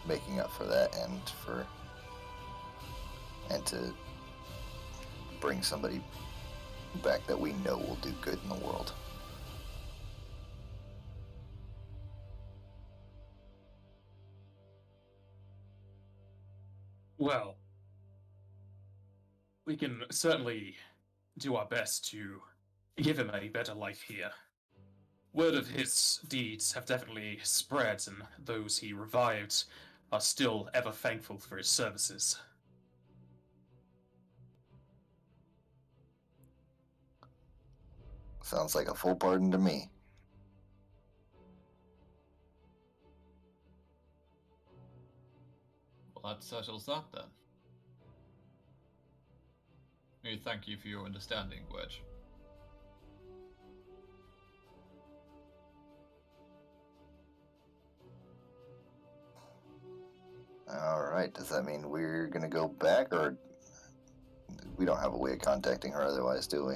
making up for that, and to bring somebody back that we know will do good in the world.
Well, we can certainly do our best to give him a better life here. Word of his deeds have definitely spread, and those he revived are still ever thankful for his services.
Sounds like a full pardon to me.
Well, that settles that then. Thank you for your understanding, Wedge.
Alright, does that mean we're gonna go back, or we don't have a way of contacting her otherwise, do we?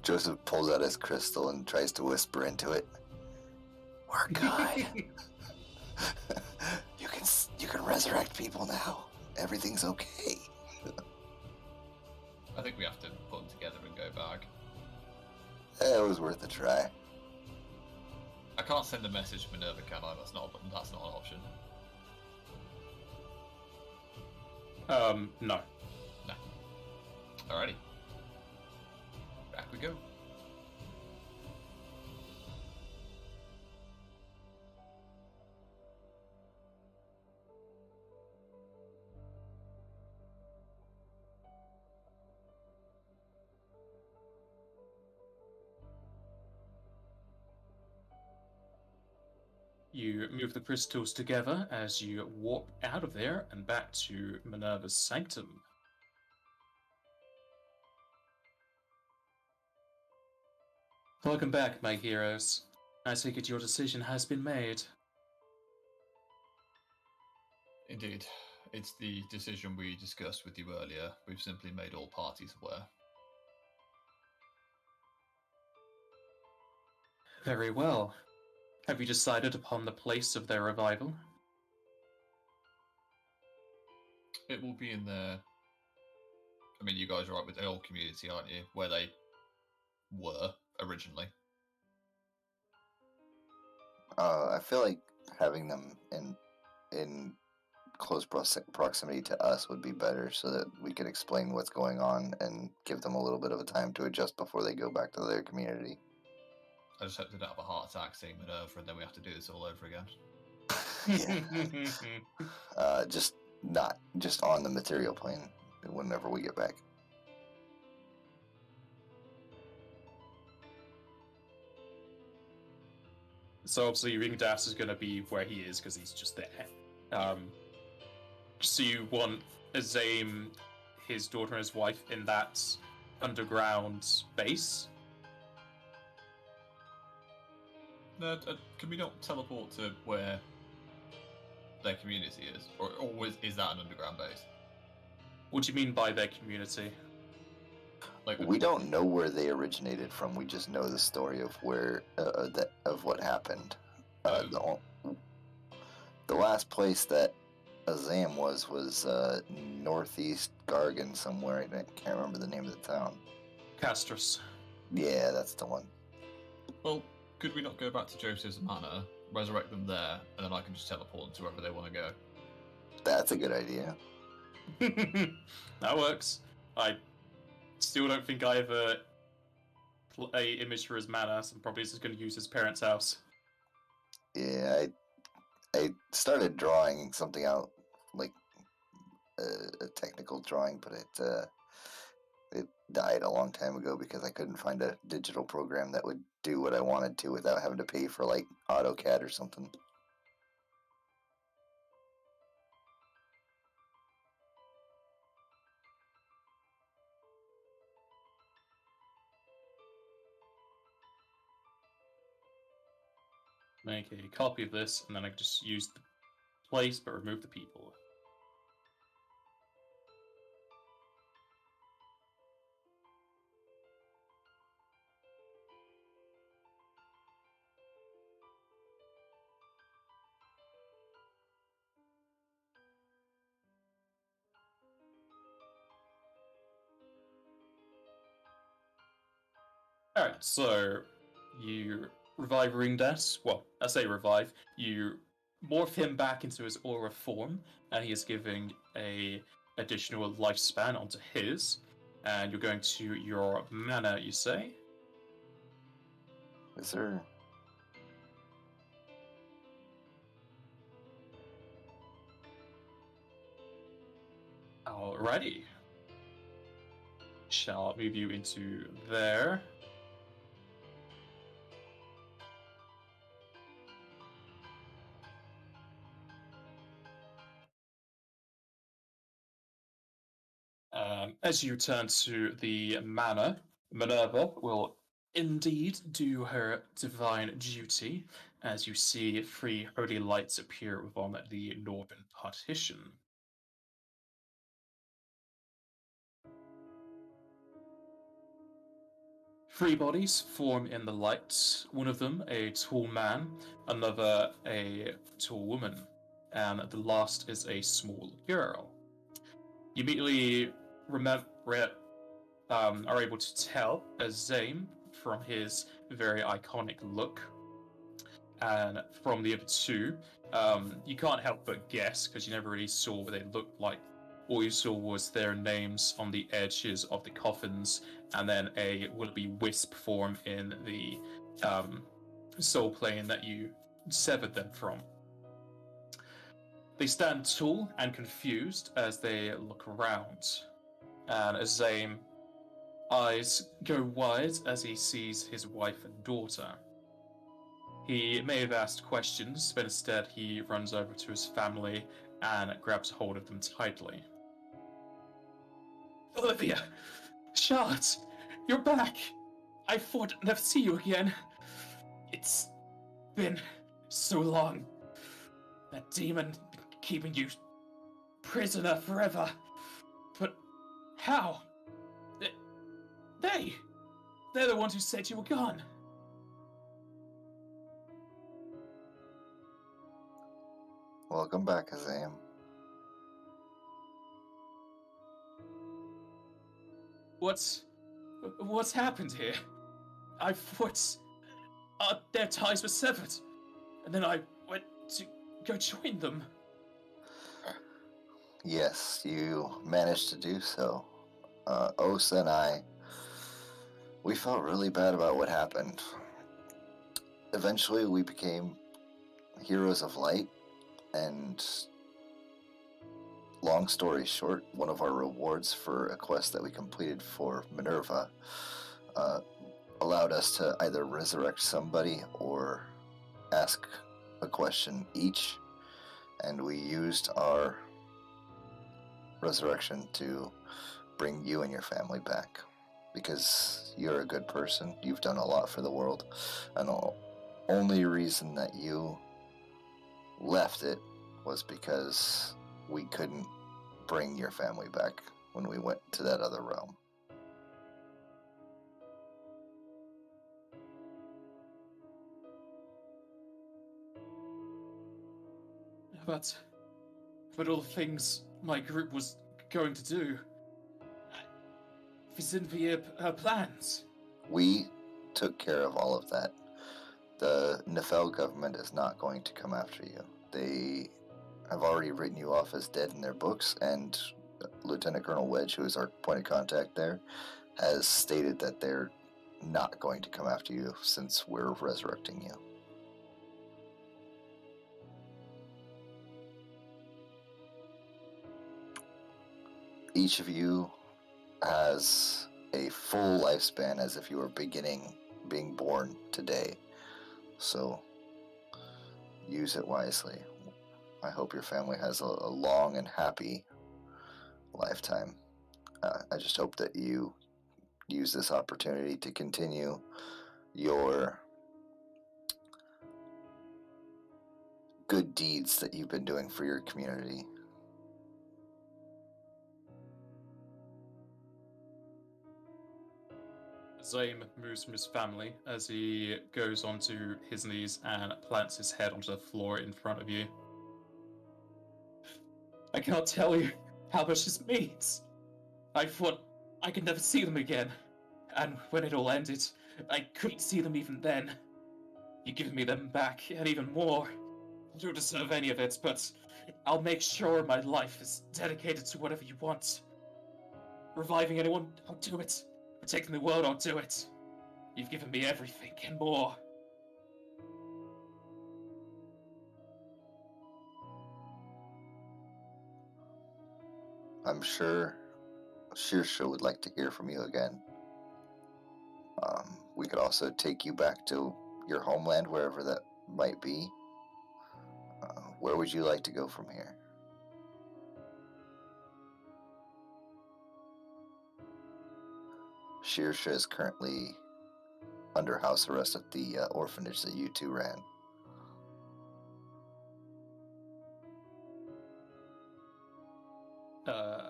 Joseph pulls out his crystal and tries to whisper into it. We're good. You can resurrect people now. Everything's okay.
I think we have to put them together and go back.
It was worth a try.
I can't send a message to Minerva, can I? That's not an option.
No.
No. Alrighty. Back we go.
You move the crystals together as you warp out of there and back to Minerva's sanctum. Welcome back, my heroes. I take it your decision has been made.
Indeed. It's the decision we discussed with you earlier. We've simply made all parties aware.
Very well. Have you decided upon the place of their revival?
It will be in their... I mean, you guys are right with the old community, aren't you? Where they were originally.
I feel like having them in close proximity to us would be better, so that we could explain what's going on and give them a little bit of a time to adjust before they go back to their community.
I just hope they don't have a heart attack seeing Minerva and then we have to do this all over again.
Just on the material plane whenever we get back.
So obviously Ringdas is going to be where he is because he's just there. So you want Azame, his daughter and his wife in that underground base?
Can we not teleport to where their community is? Or is that an underground base?
What do you mean by their community?
Like,
We don't know where they originated from. We just know the story of where of what happened. The last place that Azam was northeast Gargan somewhere. I can't remember the name of the town.
Castros.
Yeah, that's the one.
well, could we not go back to Joseph's manor, resurrect them there, and then I can just teleport them to wherever they want to go?
That's a good idea.
That works. I still don't think I have a image for his manor, so I'm probably just going to use his parents' house.
Yeah, I started drawing something out, like a technical drawing, but it died a long time ago because I couldn't find a digital program that would do what I wanted to without having to pay for like AutoCAD or something.
Make a copy of this, and then I can just use the place but remove the people. Alright, so you revive Ringdas. Well, I say revive. You morph him back into his aura form, and he is giving a additional lifespan onto his. And you're going to your mana, you say?
Is there?
Alrighty. Shall move you into there. As you return to the manor, Minerva will indeed do her divine duty as you see 3 holy lights appear within the northern partition. Three bodies form in the light, one of them a tall man, another a tall woman, and the last is a small girl. You immediately are able to tell Azame from his very iconic look, and from the other two, you can't help but guess because you never really saw what they looked like. All you saw was their names on the edges of the coffins, and then a will-be wisp form in the soul plane that you severed them from. They stand tall and confused as they look around, and Azame eyes go wide as he sees his wife and daughter. He may have asked questions, but instead he runs over to his family and grabs hold of them tightly. Olivia! Charlotte! You're back! I thought I'd never see you again. It's been so long. That demon keeping you prisoner forever. But how? They're the ones who said you were gone.
Welcome back, Azam.
What's happened here? I thought their ties were severed, and then I went to go join them.
Yes, you managed to do so. Osa and I, we felt really bad about what happened. Eventually, we became heroes of light, and long story short, one of our rewards for a quest that we completed for Minerva allowed us to either resurrect somebody or ask a question each, and we used our resurrection to bring you and your family back because you're a good person. You've done a lot for the world, and only reason that you left it was because we couldn't bring your family back when we went to that other realm.
But all the things my group was going to do, this didn't be her plans.
We took care of all of that. The Nefel government is not going to come after you. They have already written you off as dead in their books, and Lieutenant Colonel Wedge, who is our point of contact there, has stated that they're not going to come after you since we're resurrecting you. Each of you has a full lifespan as if you were being born today. So use it wisely. I hope your family has a long and happy lifetime. I just hope that you use this opportunity to continue your good deeds that you've been doing for your community.
Zame moves from his family as he goes onto his knees and plants his head onto the floor in front of you. I cannot tell you how much this means. I thought I could never see them again, and when it all ended, I couldn't see them even then. You've given me them back, and even more. I don't deserve any of it, but I'll make sure my life is dedicated to whatever you want. Reviving anyone, I'll do it. Protecting the world, I'll do it. You've given me everything and more.
I'm sure Shirsha would like to hear from you again. We could also take you back to your homeland, wherever that might be. Where would you like to go from here? Shirsha is currently under house arrest at the orphanage that you two ran.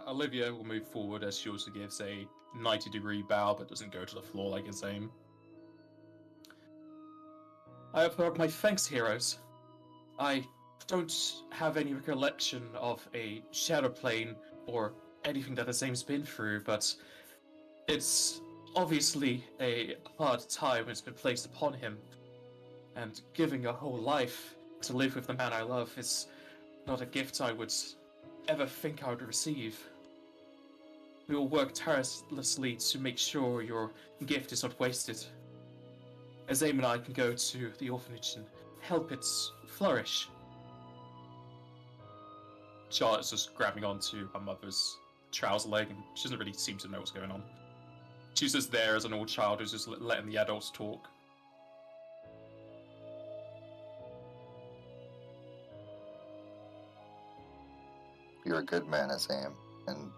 Olivia will move forward as she also gives a 90-degree bow but doesn't go to the floor like his aim. I offer my thanks, heroes. I don't have any recollection of a shadow plane or anything that the Zame's been through, but it's obviously a hard time it's been placed upon him, and giving a whole life to live with the man I love is not a gift I would ever think I would receive. We will work tirelessly to make sure your gift is not wasted. As Aim and I can go to the orphanage and help it flourish. Charlotte's just grabbing onto her mother's trouser leg, and she doesn't really seem to know what's going on. She's just there as an old child who's just letting the adults talk.
You're a good man, Azam, and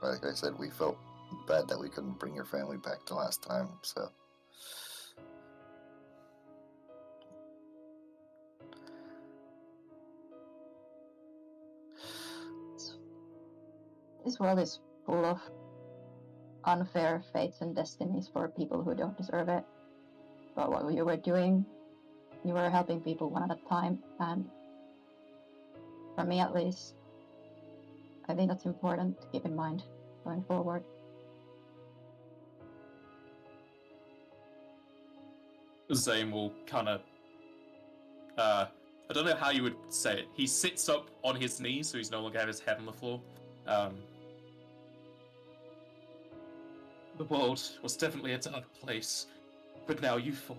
like I said, we felt bad that we couldn't bring your family back to last time, so...
This world is full of unfair fates and destinies for people who don't deserve it. But what you were doing, you were helping people one at a time, and for me at least, I think that's important to keep in mind going forward.
Zane will kind of, I don't know how you would say it. He sits up on his knees, so he's no longer have his head on the floor. The world was definitely a dark place, but now you've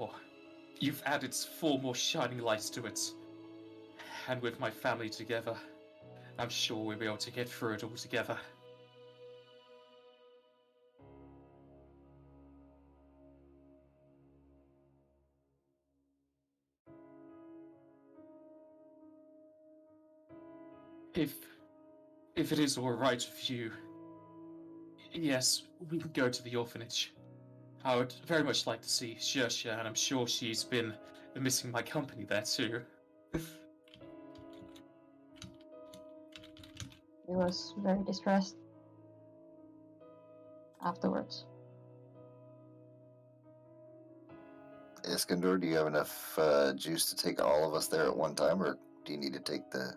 added 4 more shining lights to it. And with my family together, I'm sure we'll be able to get through it all together. If it is all right with you, yes, we can go to the orphanage. I would very much like to see Shirsha, and I'm sure she's been missing my company there too.
He was very distressed afterwards.
Iskandar, do you have enough juice to take all of us there at one time, or do you need to take the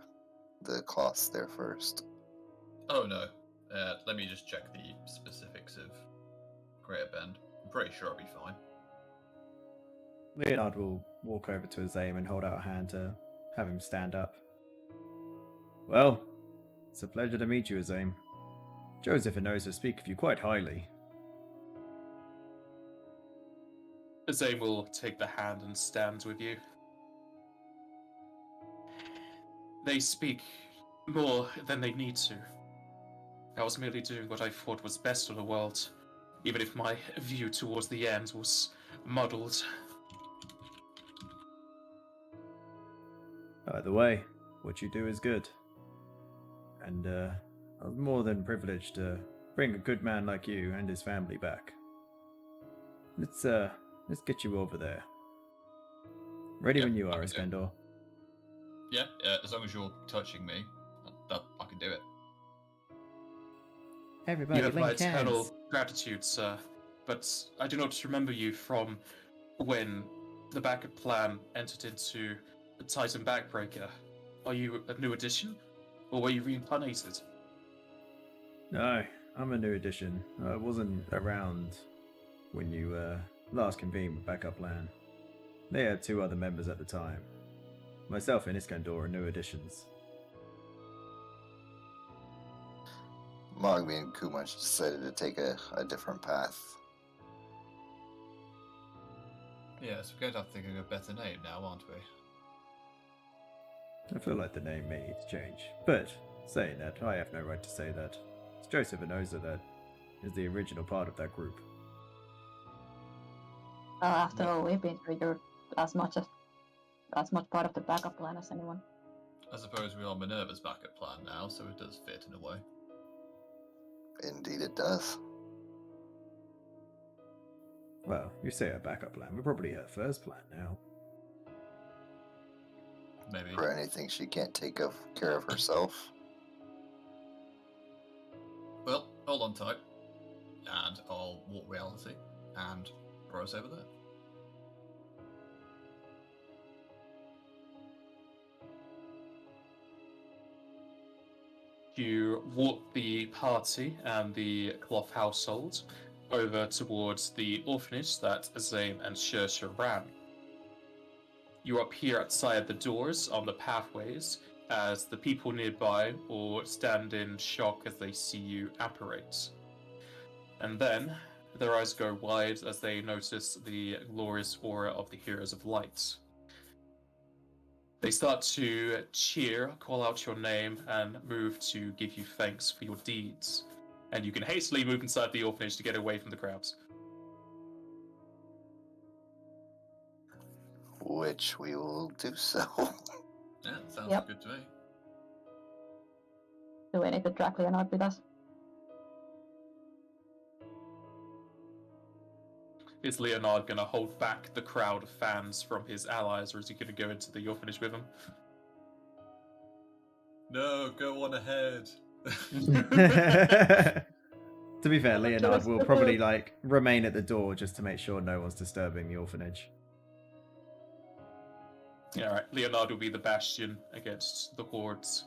cloths there first?
Oh no. Let me just check the specifics of Greater Bend. I'm pretty sure I'll be fine.
Leonard will walk over to Azame and hold out a hand to have him stand up. Well, it's a pleasure to meet you, Azame. Joseph and Oza speak of you quite highly.
Azame will take the hand and stand with you. They speak more than they need to. I was merely doing what I thought was best for the world, even if my view towards the end was muddled.
Either way, what you do is good. And I'm more than privileged to bring a good man like you and his family back. Let's get you over there. Ready when you are, Iskandar.
Yeah, as long as you're touching me, that I can do it.
Everybody,
You have my
link
eternal
hands.
gratitude, sir, but I do not remember you from when the backup plan entered into the Titan Backbreaker. Are you a new addition, or were you reincarnated?
No, I'm a new addition. I wasn't around when you last convened with Backup Plan. They had 2 other members at the time. Myself and Iskandar are new additions.
Mogby and Kumach decided to take a different path.
Yes, we're going to have to think of a better name now, aren't we?
I feel like the name may need to change. But, saying that, I have no right to say that. It's Joseph and Oza that is the original part of that group.
Well, after all, we've been through your as much part of the backup plan as anyone.
I suppose we are Minerva's backup plan now, so it does fit in a way.
Indeed it does.
Well, you say our backup plan. We're probably her first plan now.
Maybe.
For anything she can't take care of herself.
Well, hold on tight, and I'll walk reality and throw us over there.
You walk the party and the cloth household over towards the orphanage that Azame and Shersha ran. You appear outside the doors on the pathways as the people nearby all stand in shock as they see you apparate. And then their eyes go wide as they notice the glorious aura of the Heroes of Light. They start to cheer, call out your name, and move to give you thanks for your deeds. And you can hastily move inside the orphanage to get away from the crowds.
Which we will do so.
Yeah, sounds
Yep.
good to me.
Do we need to drag Leonard with us?
Is Leonard going to hold back the crowd of fans from his allies, or is he going to go into the orphanage with them?
No, go on ahead.
To be fair,
Well,
Leonard
let's
will
go
probably
to-
remain at the door just to make sure no one's disturbing the orphanage.
Yeah, alright. Leonard will be the bastion against the hordes.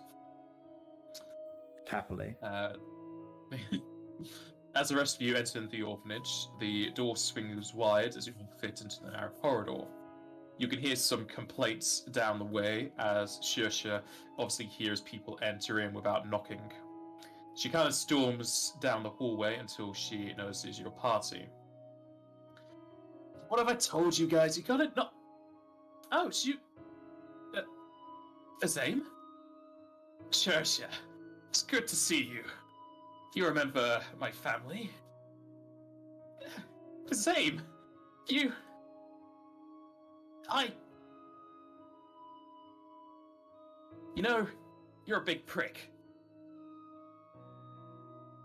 Happily.
As the rest of you enter into the orphanage, the door swings wide as you fit into the narrow corridor. You can hear some complaints down the way as Shersha obviously hears people enter in without knocking. She kind of storms down the hallway until she notices your party. What have I told you guys? You gotta not. Oh, it's you. Azame? Shersha, it's good to see you. You remember my family? Azame, you. You know, you're a big prick.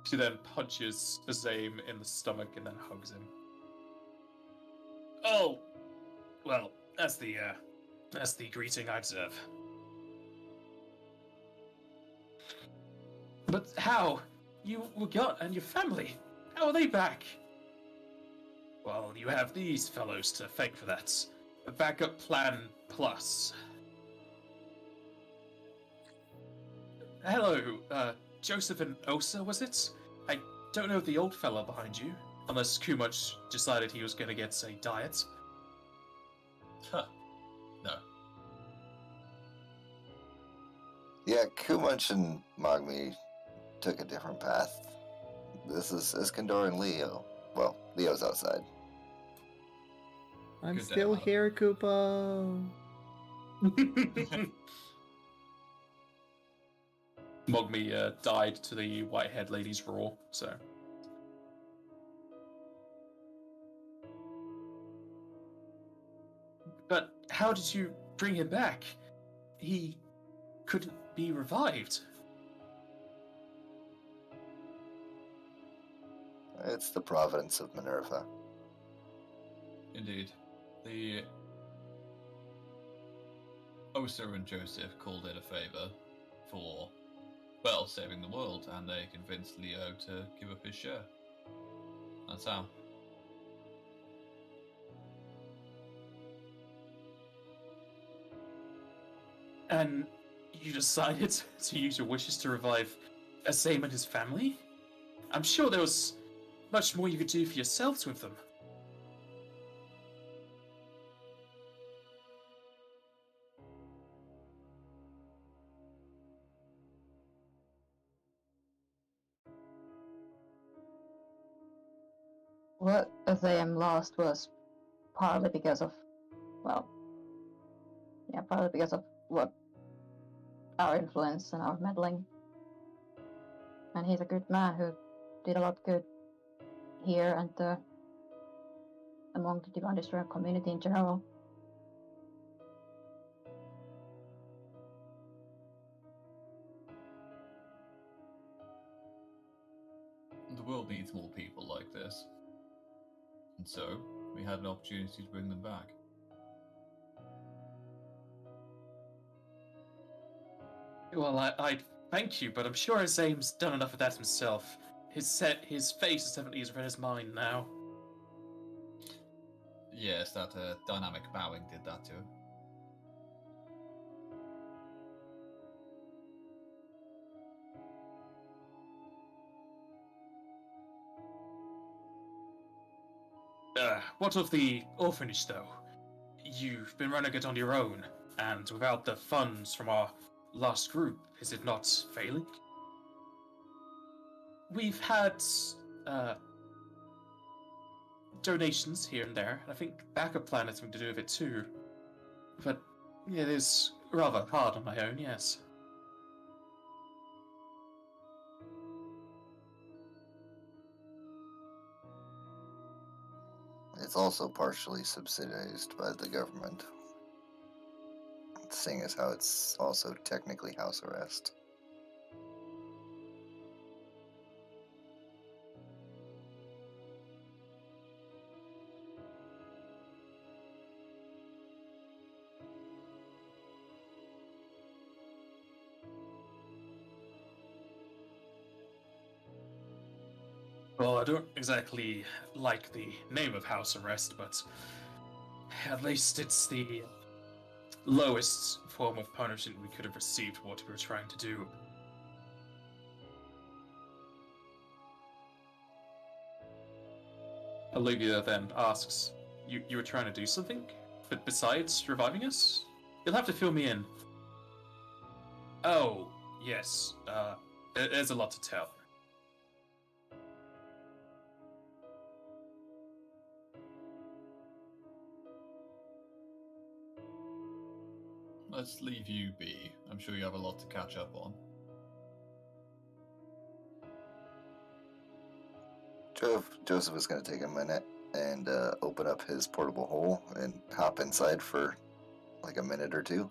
She then punches Azame in the stomach and then hugs him. Oh, well, That's the greeting I deserve. But how? You were gone, and your family? How are they back? Well, you have these fellows to thank for that. A backup plan plus. Hello, Joseph and Osa, was it? I don't know the old fella behind you, unless Kumach decided he was going to get a diet.
Huh. No.
Yeah, Kumach and Magmi took a different path. This is Iskandar and Leo. Well, Leo's outside.
I'm
Good day,
still
madam.
here, Koopa.
Mogmi died to the white-haired lady's roar, so... But how did you bring him back? He couldn't be revived.
It's the providence of Minerva.
Indeed. The Osa and Joseph called in a favour for, well, saving the world, and they convinced Leo to give up his share. That's how.
And you decided to use your wishes to revive Azam and his family? I'm sure there was much more you could do for yourselves with them.
What Azam lost was partly because of, well, yeah, partly because of what our influence and our meddling. And he's a good man who did a lot good here and among the Divine Destroyer community in general.
The world needs more people like this. And so, we had an opportunity to bring them back.
Well, I thank you, but I'm sure Azam's done enough of that himself. His face is definitely as red as mine now.
Yes, that dynamic bowing did that to him.
What of the orphanage, though? You've been running it on your own, and without the funds from our last group, is it not failing? We've had donations here and there, and I think backup plan has something to do with it too. But yeah, it is rather hard on my own, yes.
It's also partially subsidized by the government, seeing as how it's also technically house arrest.
Well, I don't exactly like the name of house arrest, but at least it's the lowest form of punishment we could have received for what we were trying to do. Olivia then asks, you were trying to do something? But besides reviving us? You'll have to fill me in. Oh, yes. There's a lot to tell.
Let's leave you be. I'm sure you have a lot to catch up on.
Joseph is going to take a minute and open up his portable hole and hop inside for like a minute or two.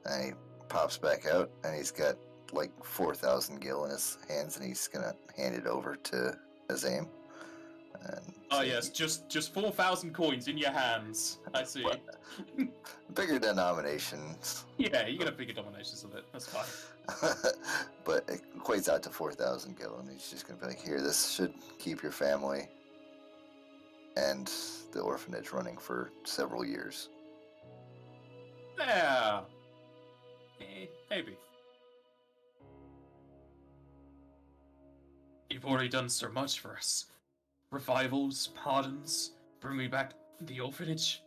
And he pops back out, and he's got like 4,000 gil in his hands, and he's going to hand it over to Azam. And
Oh
say,
yes, just 4,000 coins in your hands. I see.
bigger denominations.
Yeah, you get a bigger dominations of it. That's fine.
But it equates out to 4,000 gil, and he's just gonna be like, here, this should keep your family and the orphanage running for several years.
Yeah. Maybe. You've already done so much for us. Revivals, pardons, bringing back the orphanage.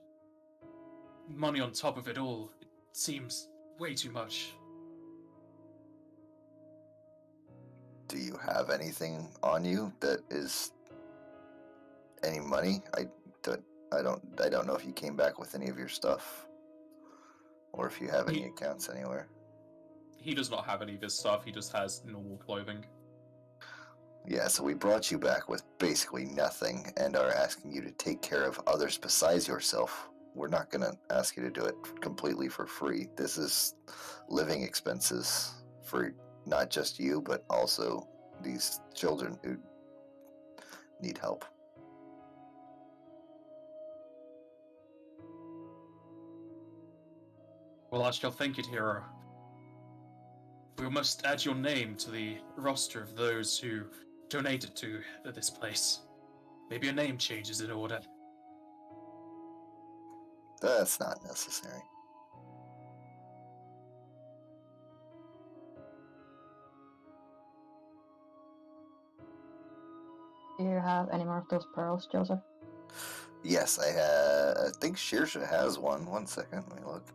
Money on top of it all. It seems way too much.
Do you have anything on you that is any money? I don't know if you came back with any of your stuff, or if you have any accounts anywhere.
He does not have any of his stuff. He just has normal clothing.
Yeah, so we brought you back with basically nothing and are asking you to take care of others besides yourself. We're not going to ask you to do it completely for free. This is living expenses for not just you, but also these children who need help.
Well, I shall thank it, hero. We must add your name to the roster of those who donated to this place. Maybe a name change is in order.
That's not necessary.
Do you have any more of those pearls, Joseph?
Yes, I think Shirsha has one. 1 second, let me look.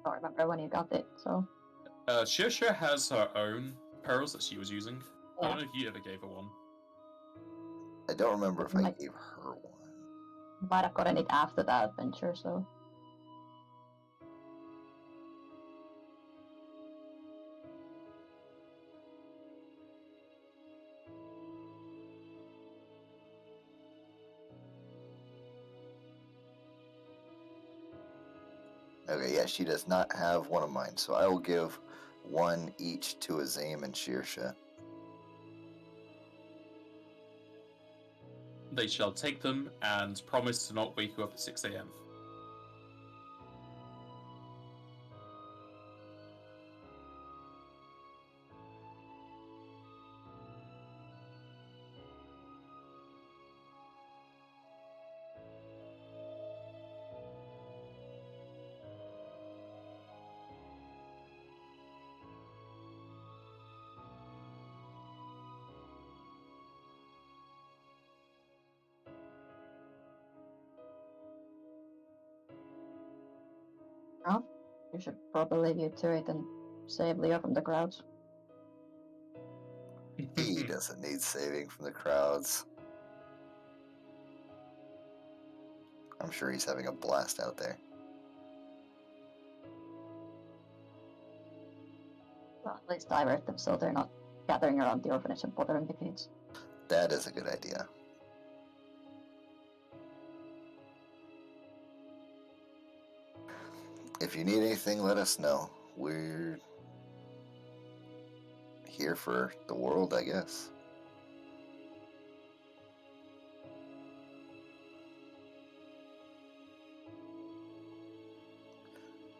I don't remember when you got it, so...
Shirsha has her own pearls that she was using. I
Yeah.
don't know if you ever gave her one.
I don't remember if I
Might-
gave her one.
Might have gotten it after that adventure, so...
Okay, yeah, she does not have one of mine, so I will give one each to Azim and Shirsha.
They shall take them and promise to not wake you up at 6 a.m.
Well, you should probably leave you to it and save Leo from the crowds.
He doesn't need saving from the crowds. I'm sure he's having a blast out there.
Well, at least divert them so they're not gathering around the orphanage and bothering the kids.
That is a good idea. If you need anything, let us know. We're here for the world, I guess.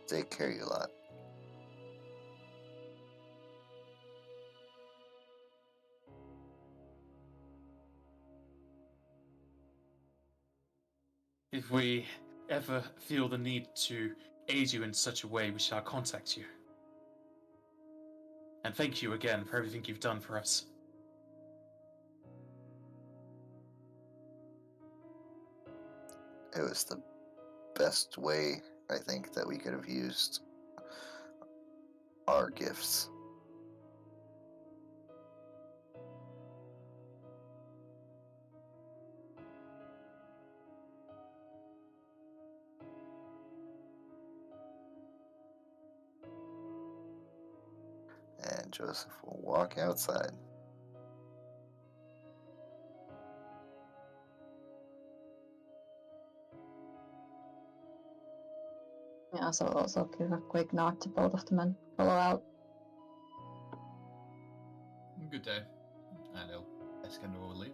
Take care, you lot.
If we ever feel the need to aid you in such a way, we shall contact you. And thank you again for everything you've done for us.
It was the best way, I think, that we could have used our gifts. And Joseph will walk outside.
Yeah, so also give a quick nod to both of them and follow out.
Good day. And Iskandar will leave.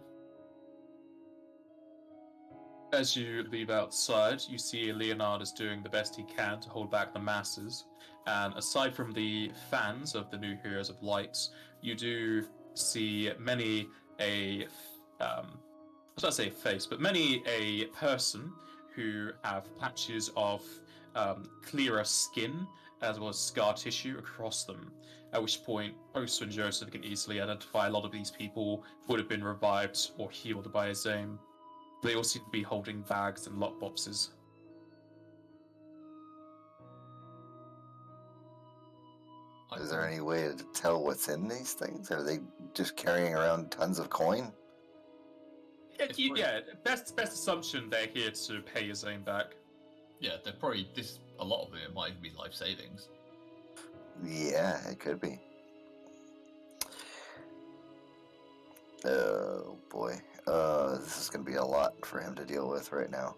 As you leave outside, you see Leonard is doing the best he can to hold back the masses. And aside from the fans of the new Heroes of Light, you do see many I was not say face, but many a person who have patches of clearer skin as well as scar tissue across them. At which point, Osa and Joseph can easily identify a lot of these people would have been revived or healed by his aim. They all seem to be holding bags and lockboxes.
Is there any way to tell what's in these things? Are they just carrying around tons of coin?
Yeah, best assumption they're here to pay his aim back.
Yeah, they're probably a lot of them. It might even be life savings.
Yeah, it could be. Oh boy, this is gonna be a lot for him to deal with right now.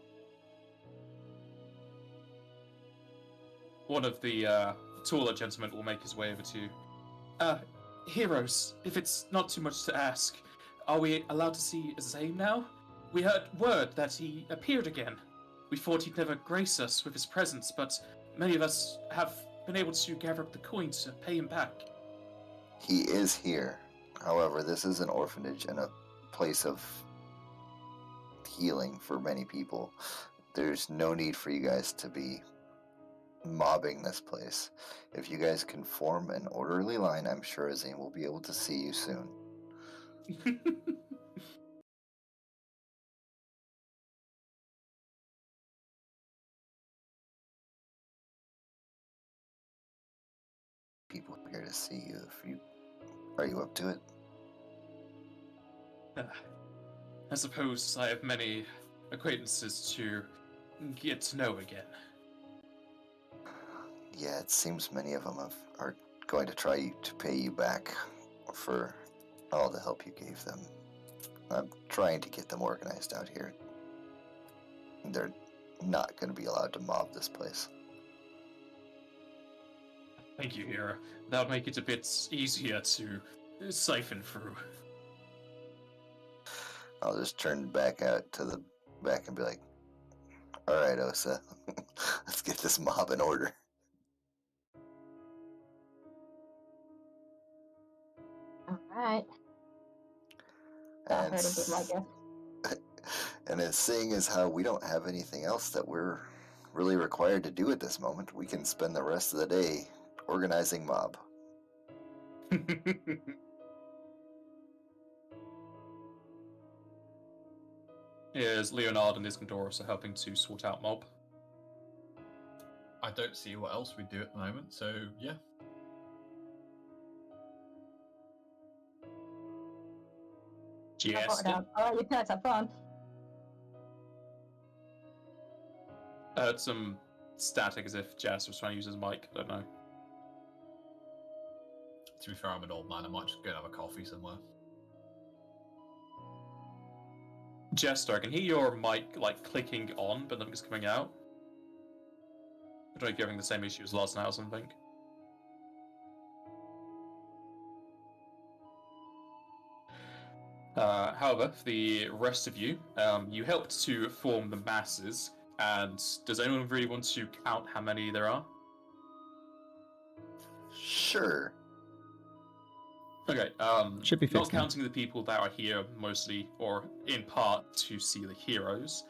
One of the taller gentlemen will make his way over to you. Heroes, if it's not too much to ask, are we allowed to see Zane now? We heard word that he appeared again. We thought he'd never grace us with his presence, but many of us have been able to gather up the coin to pay him back.
He is here. However, this is an orphanage and a place of healing for many people. There's no need for you guys to be mobbing this place. If you guys can form an orderly line, I'm sure Azim will be able to see you soon. People here to see you. Are you up to it?
I suppose I have many acquaintances to get to know again.
Yeah, it seems many of them are going to try to pay you back for all the help you gave them. I'm trying to get them organized out here. They're not going to be allowed to mob this place.
Thank you, Hera. That'll make it a bit easier to siphon through.
I'll just turn back out to the back and be like, all right, Osa, let's get this mob in order.
All right.
And,
Heard of it, I guess.
and it's seeing as how we don't have anything else that we're really required to do at this moment, we can spend the rest of the day organizing mob.
Is Leonard and Iskandoros are helping to sort out mob?
I don't see what else we do at the moment, so yeah.
Jester?
Oh, you guys have fun.
I heard some static as if Jester was trying to use his mic. I don't know.
To be fair, I'm an old man. I might just go and have a coffee somewhere.
Jester, I can hear your mic like clicking on, but nothing's coming out. I don't know if you're having the same issue as last night or something. However, for the rest of you, you helped to form the masses, and does anyone really want to count how many there are?
Sure.
Okay,
Should be
not
fixed now.
counting the people that are here mostly, or in part, to see the heroes,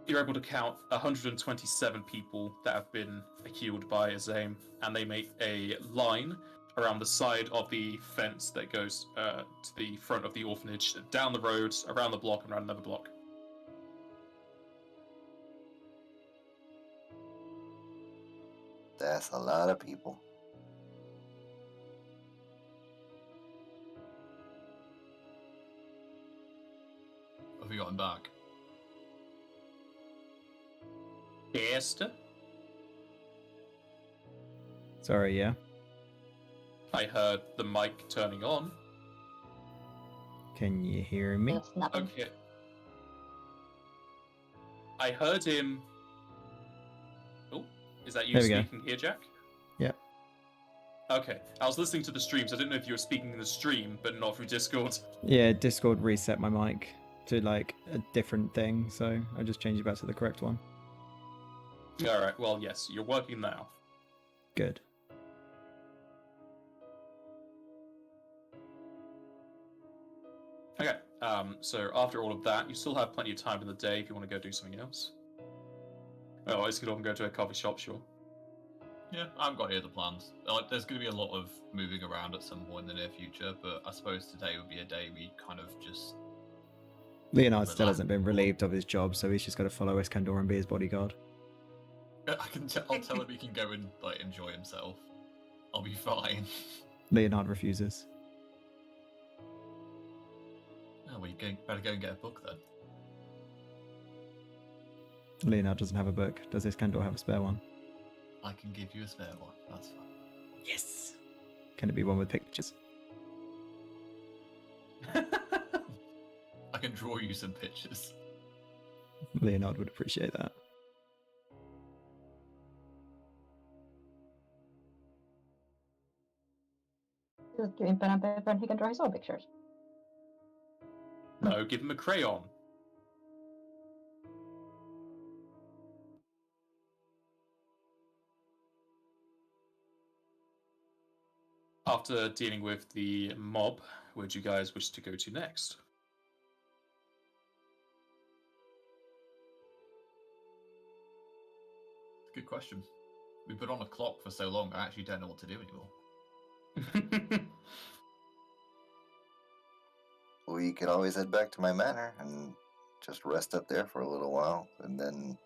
you're able to count 127 people that have been healed by Azame, and they make a line around the side of the fence that goes to the front of the orphanage, down the road, around the block, and around another block.
That's a lot of people.
Have we got him back?
Jester?
Sorry, yeah.
I heard the mic turning on.
Can you hear me?
There's nothing.
Okay. I heard him. Oh, is that you
There we go.
speaking here, Jack?
Yep.
Okay, I was listening to the stream, so I didn't know if you were speaking in the stream, but not through Discord.
Yeah, Discord reset my mic. to like a different thing, so I just changed it back to the correct one.
Alright, well, yes, you're working now.
Good.
Okay, so after all of that, you still have plenty of time in the day if you want to go do something else. Otherwise, you could often go to a coffee shop, sure.
Yeah, I haven't got any other plans. There's going to be a lot of moving around at some point in the near future, but I suppose today would be a day we kind of just...
Leonard still
Relax.
hasn't been relieved of his job, so he's just got to follow Iskandar and be his bodyguard.
I'll tell him he can go and like enjoy himself. I'll be fine.
Leonard refuses.
Oh, well, better go and get a book then.
Leonard doesn't have a book. Does Iskandar have a spare one?
I can give you a spare one. That's fine.
Yes. Can it be one with pictures?
I can draw you some pictures.
Leonard would appreciate that.
Just give him pen and paper and he can draw his own pictures.
No, give him a crayon. After dealing with the mob, where do you guys wish to go to next?
Good question. We've been on a clock for so long, I actually don't know what to do anymore.
We could always head back to my manor and just rest up there for a little while, and then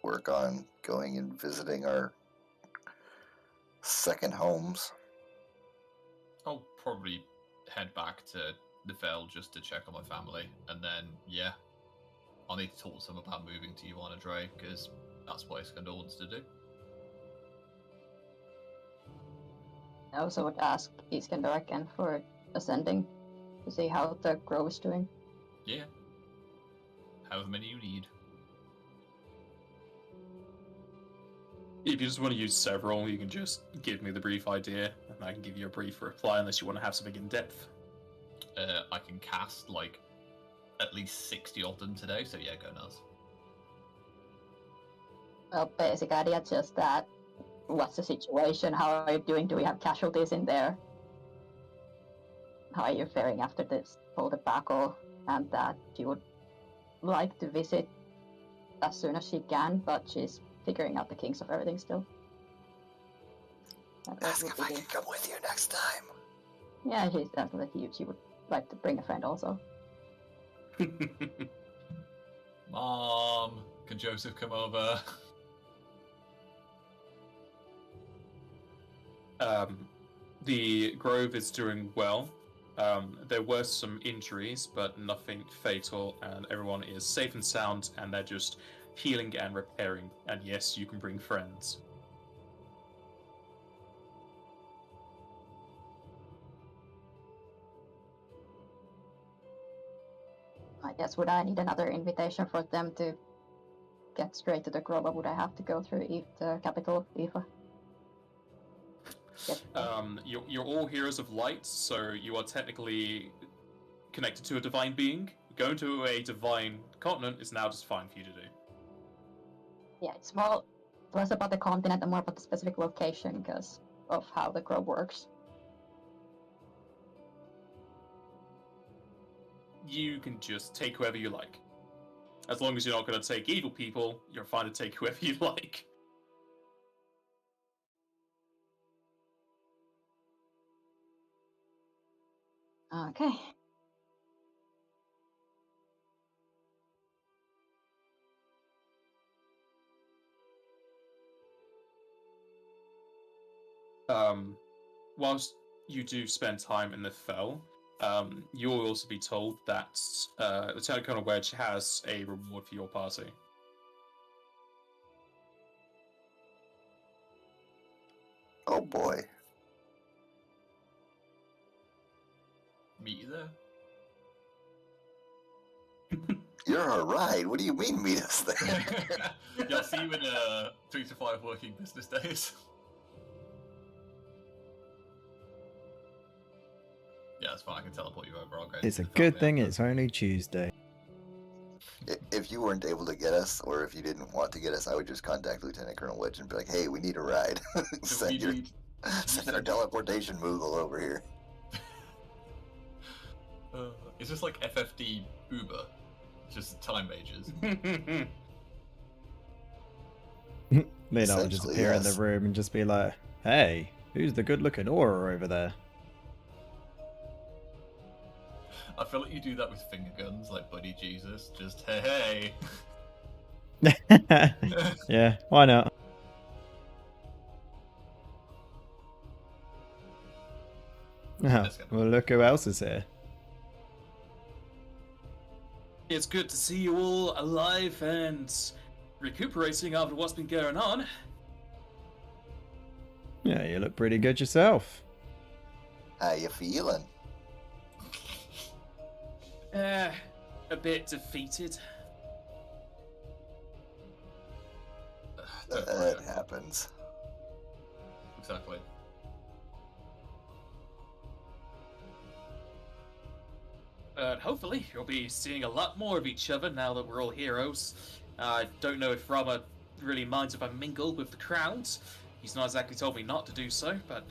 work on going and visiting our second homes.
I'll probably head back to the Fell just to check on my family, and then, yeah, I'll need to talk to them about moving to Ioana Dre, because that's what Iskandar wants to do.
I also would ask Iskandar again for ascending to see how the grove is doing.
Yeah. However many you need.
If you just want to use several, you can just give me the brief idea, and I can give you a brief reply unless you want to have something in depth.
I can cast, like, at least 60 of them today, so yeah, go nuts.
Well, basic idea just that. What's the situation? How are you doing? Do we have casualties in there? How are you faring after this whole debacle? And that you would like to visit as soon as she can, but she's figuring out the kinks of everything still. That
Ask
would
if
be
I
the-
can come with you next time.
Yeah, she said that she would like to bring a friend also.
Mom, can Joseph come over?
The grove is doing well. There were some injuries, but nothing fatal, and everyone is safe and sound, and they're just healing and repairing. And yes, you can bring friends.
I guess would I need another invitation for them to get straight to the grove, or would I have to go through the capital of Ifa?
You're all heroes of light, so you are technically connected to a divine being. Going to a divine continent is now just fine for you to do.
Yeah, it's more less about the continent and more about the specific location because of how the grove works.
You can just take whoever you like. As long as you're not going to take evil people, you're fine to take whoever you like.
Okay.
Whilst you do spend time in the Fell, you will also be told that Lieutenant Colonel Wedge has a reward for your party.
Oh boy.
Meet you there.
You're alright. What do you mean meet us there?
Yeah, I'll see you in 3 to 5 working business days. Yeah, it's fine. I can teleport you over. I'll go.
It's
to
a
the
good
family
thing
after.
it's only Tuesday.
If you weren't able to get us, or if you didn't want to get us, I would just contact Lieutenant Colonel Wedge and be like, "Hey, we need a ride.
So we need.
Send our teleportation Moogle over here."
Is this like FFD Uber? Just time mages.
Lena will just
Essentially,
appear in the
yes.
room and just be like, "Hey, who's the good-looking aura over there?"
I feel like you do that with finger guns, like Buddy Jesus. Just hey.
Yeah, why not? Oh,
That's gonna-
well, look who else is here.
It's good to see you all alive and recuperating after what's been going on.
Yeah, you look pretty good yourself.
How you feeling?
A bit defeated.
Don't worry.
That happens.
Exactly.
But hopefully, you'll be seeing a lot more of each other now that we're all heroes. I don't know if Rama really minds if I mingle with the crowds. He's not exactly told me not to do so, but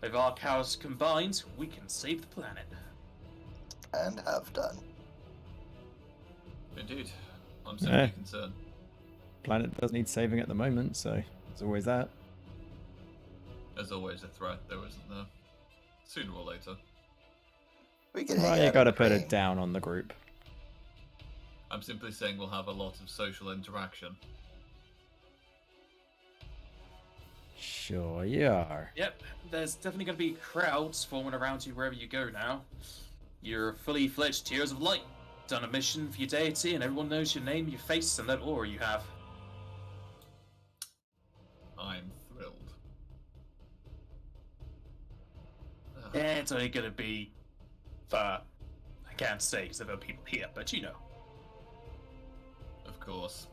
with our cows combined, we can save the planet.
And have done.
Indeed. I'm simply
Yeah.
concerned.
Planet does need saving at the moment, so there's always that.
There's always a threat, though, isn't there? Sooner or later.
We can hang
Well,
out
you
in
gotta
the
put
rain.
it down on the group.
I'm simply saying we'll have a lot of social interaction.
Sure you are.
Yep, there's definitely going to be crowds forming around you wherever you go now. You're fully fledged Tears of Light. Done a mission for your deity, and everyone knows your name, your face, and that aura you have.
I'm thrilled.
It's only going to be I can't say because there are people here, but you know.
Of course.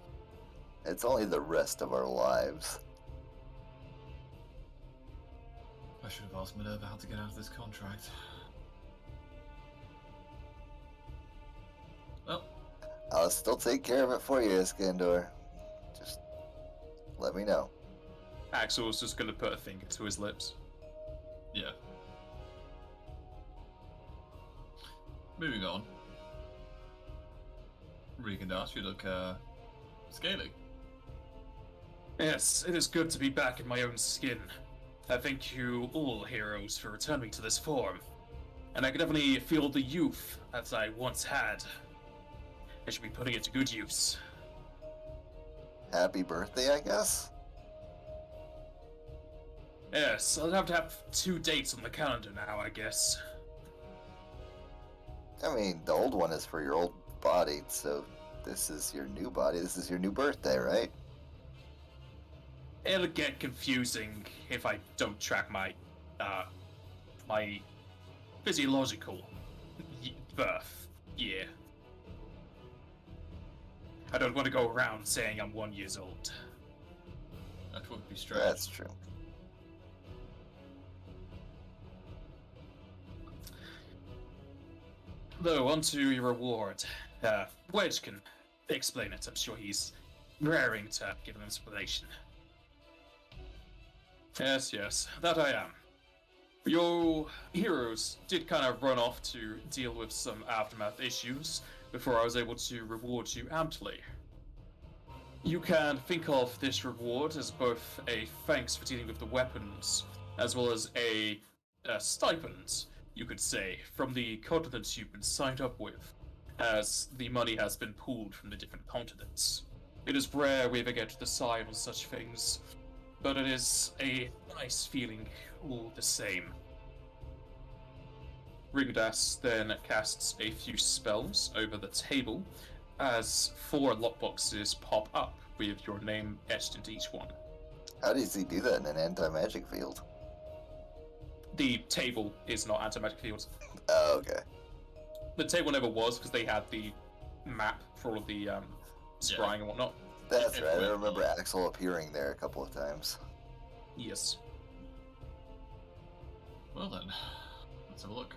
It's only the rest of our lives.
I should have asked Minerva how to get out of this contract. Well,
I'll still take care of it for you, Iskandar. Just let me know.
Axel's just going to put a finger to his lips.
yeah. Moving on. Regandas, you look, scaly.
Yes, it is good to be back in my own skin. I thank you all, heroes, for returning me to this form. And I can definitely feel the youth that I once had. I should be putting it to good use.
Happy birthday, I guess?
Yes, I'll have to have 2 dates on the calendar now, I guess.
I mean, the old one is for your old body, so this is your new body. This is your new birthday, right?
It'll get confusing if I don't track my physiological birth year. I don't want to go around saying I'm 1 year old.
That would be strange.
That's true.
Though, on to your reward. Wedge can explain it. I'm sure he's raring to give an explanation. Yes, that I am. Your heroes did kind of run off to deal with some aftermath issues before I was able to reward you amply. You can think of this reward as both a thanks for dealing with the weapons, as well as a stipend, you could say, from the continents you've been signed up with, as the money has been pooled from the different continents. It is rare we ever get to decide on such things, but it is a nice feeling all the same. Rigdas then casts a few spells over the table, as 4 lockboxes pop up with your name etched into each one.
How does he do that in an anti-magic field?
The table is not anti-magic fields.
Oh, okay.
The table never was because they had the map for all of the scrying and whatnot.
That's right. I remember Axel appearing there a couple of times.
Yes.
Well then, let's have a look.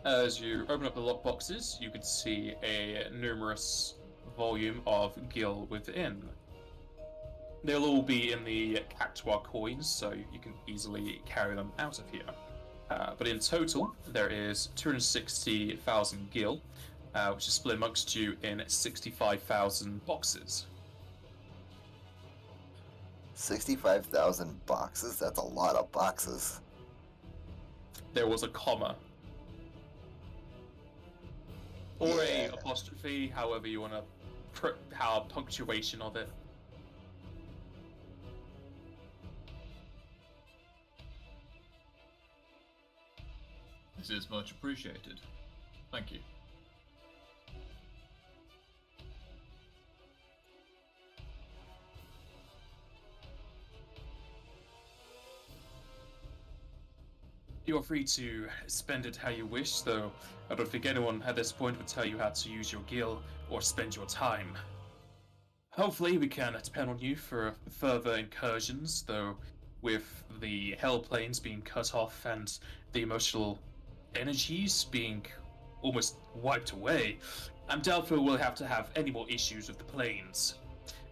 As you open up the lockboxes, you can see a numerous volume of gil within. They'll all be in the Cactuar coins, so you can easily carry them out of here. But in total, there is 260,000 gil, which is split amongst you in 65,000 boxes.
65,000 boxes? That's a lot of boxes.
There was a comma. Or
Yeah.
a apostrophe, however you want to, how punctuation of it.
This is much appreciated. Thank you.
You're free to spend it how you wish, though I don't think anyone at this point would tell you how to use your gil or spend your time. Hopefully we can depend on you for further incursions, though with the hell planes being cut off and the emotional energies being almost wiped away, I'm doubtful we'll have to have any more issues with the planes.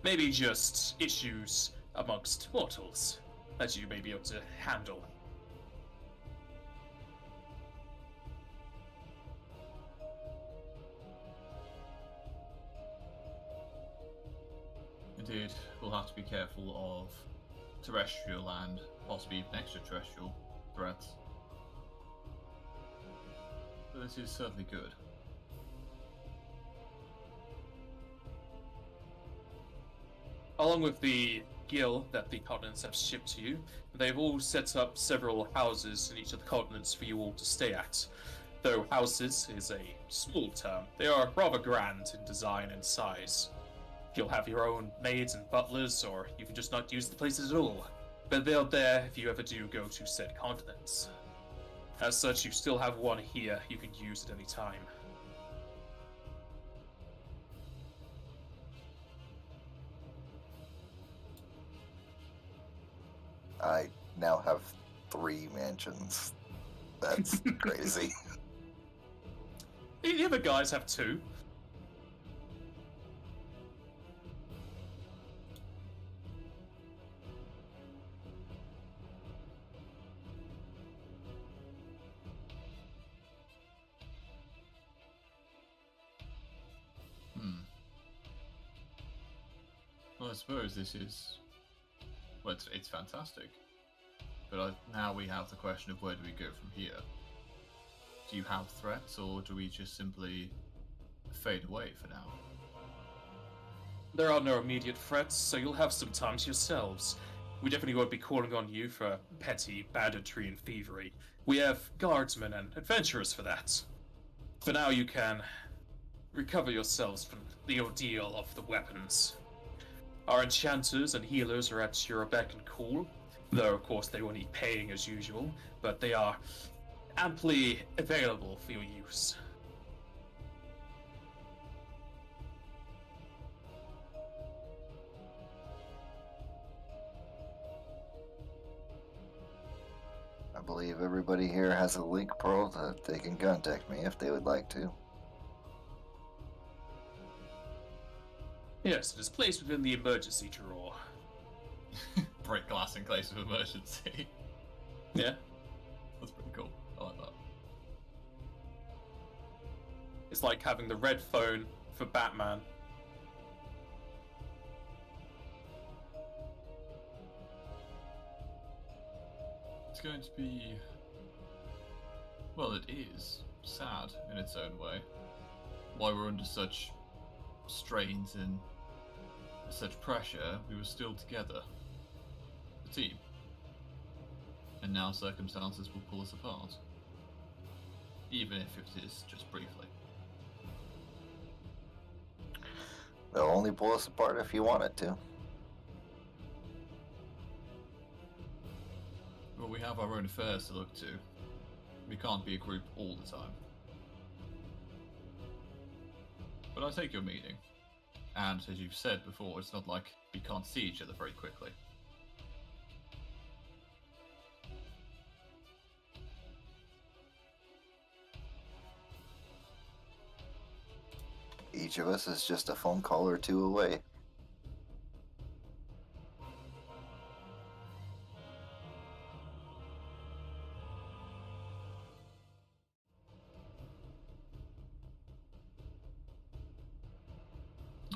Maybe just issues amongst mortals that you may be able to handle.
Indeed, we'll have to be careful of terrestrial and possibly even extraterrestrial threats. But this is certainly good.
Along with the gil that the continents have shipped to you, they've all set up several houses in each of the continents for you all to stay at. Though houses is a small term, they are rather grand in design and size. You'll have your own maids and butlers, or you can just not use the places at all. But they're there if you ever do go to said continents. As such, you still have one here you can use at any time.
I now have 3 mansions. That's crazy.
The other guys have 2.
Well, I suppose this is... Well, it's fantastic. But now we have the question of where do we go from here? Do you have threats, or do we just simply fade away for now?
There are no immediate threats, so you'll have some time to yourselves. We definitely won't be calling on you for petty banditry and thievery. We have guardsmen and adventurers for that. For now, you can recover yourselves from the ordeal of the weapons. Our enchanters and healers are at your beck and call, though of course they will need paying as usual, but they are amply available for your use.
I believe everybody here has a link pearl that they can contact me if they would like to.
Yes, it is placed within the emergency drawer.
Break glass in case of emergency.
Yeah?
That's pretty cool. I like that.
It's like having the red phone for Batman.
It's going to be... Well, it is sad in its own way. Why we're under such strains and such pressure, we were still together. A team. And now circumstances will pull us apart. Even if it is just briefly.
They'll only pull us apart if you want it to.
Well, we have our own affairs to look to. We can't be a group all the time. But I take your meaning. And as you've said before, it's not like we can't see each other very quickly.
Each of us is just a phone call or two away.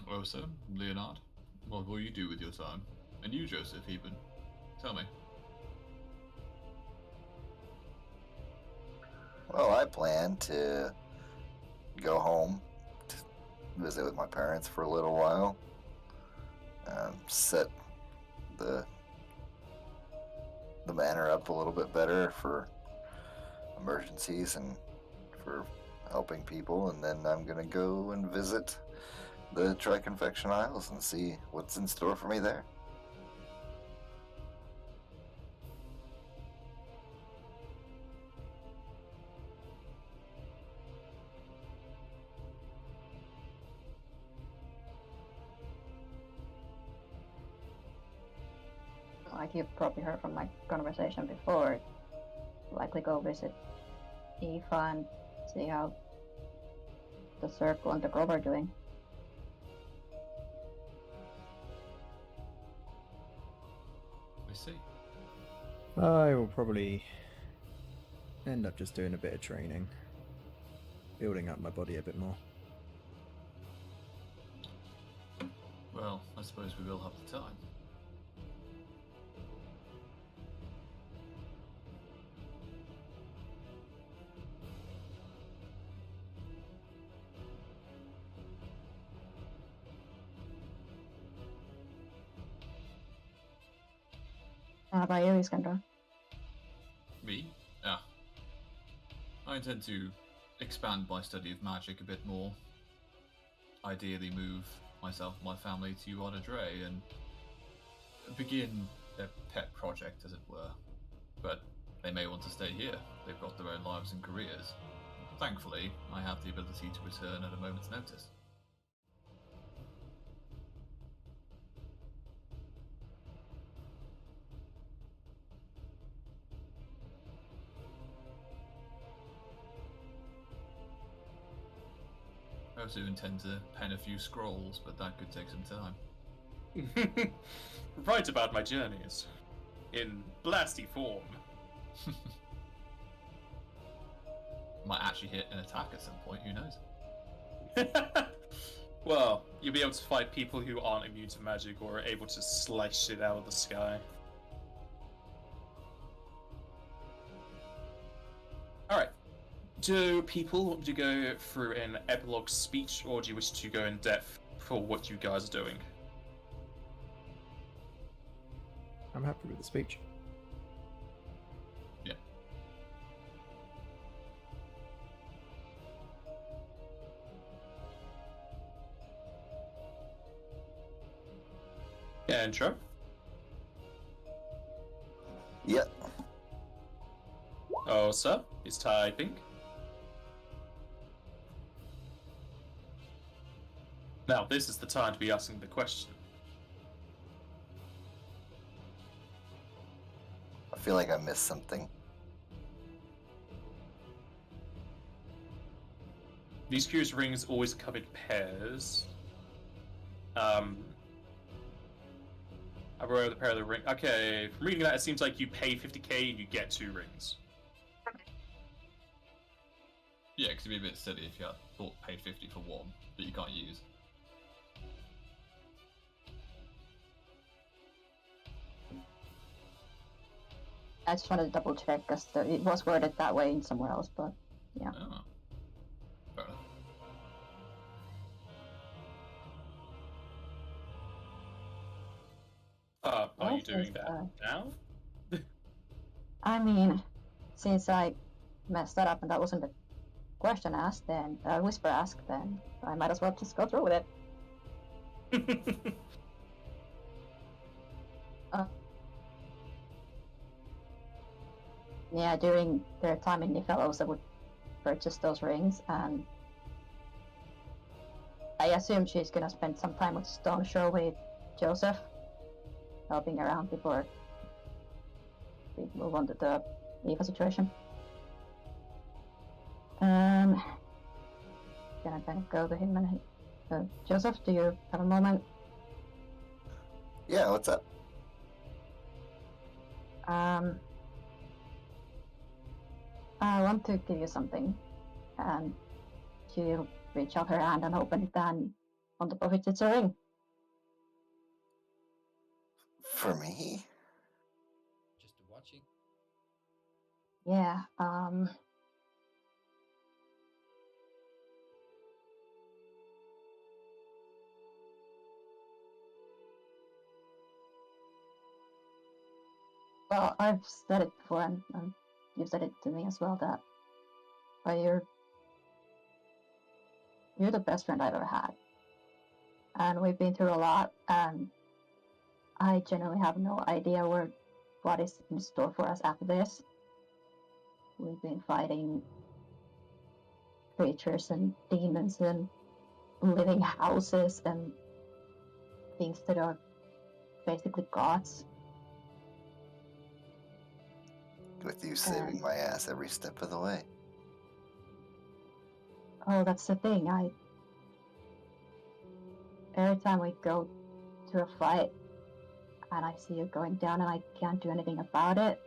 Well, sir, Leonard, what will you do with your time? And you, Joseph, even. Tell me.
Well, I plan to go home, to visit with my parents for a little while, set the manor up a little bit better for emergencies and for helping people, and then I'm gonna go and visit the Tri-Confection Isles and see what's in store for me there.
Like you've probably heard from my conversation before, likely go visit Eva and see how the circle and the grove are doing.
I see.
I will probably end up just doing a bit of training, building up my body a bit more.
Well, I suppose we will have the time.
How about you, Iskandar?
Me? Ah. I intend to expand my study of magic a bit more. Ideally move myself and my family to Onadre and begin their pet project, as it were. But they may want to stay here. They've got their own lives and careers. Thankfully, I have the ability to return at a moment's notice. I also intend to pen a few scrolls, but that could take some time.
Write about my journeys. In blasty form.
Might actually hit an attack at some point, who knows?
Well, you'll be able to fight people who aren't immune to magic or are able to slice shit out of the sky. Alright. Do people want to go through an epilogue speech, or do you wish to go in depth for what you guys are doing?
I'm happy with the speech.
Yeah.
Intro?
Yep.
Oh, sir, is typing. Now, this is the time to be asking the question.
I feel like I missed something.
These curious rings always come in pairs. I wrote the pair of the ring. Okay, from reading that, it seems like you pay 50k and you get 2 rings.
Yeah, because it'd be a bit silly if you had paid 50 for one that you can't use.
I just wanted to double check because it was worded that way in somewhere else, but yeah.
Oh. Fair enough.
Are you
Yes,
doing
yes,
that now?
I mean, since I messed that up and that wasn't the question asked, then whisper asked, then I might as well just go through with it. Yeah, during their time in Nifellos, I would purchase those rings, and I assume she's gonna spend some time with Stone Shore with Joseph, helping around before we move on to the Eva situation. Gonna kind of go to him and Joseph, do you have a moment?
Yeah, what's up?
I want to give you something. And she'll reach out her hand and open it, and on top of it it's a ring.
For me?
Just watching.
Yeah, well, I've said it before, and you've said it to me as well, that you're the best friend I've ever had. And we've been through a lot, and I genuinely have no idea what is in store for us after this. We've been fighting creatures and demons and living houses and things that are basically gods.
With you saving my ass every step of the way.
Oh, that's the thing. Every time we go to a fight and I see you going down and I can't do anything about it,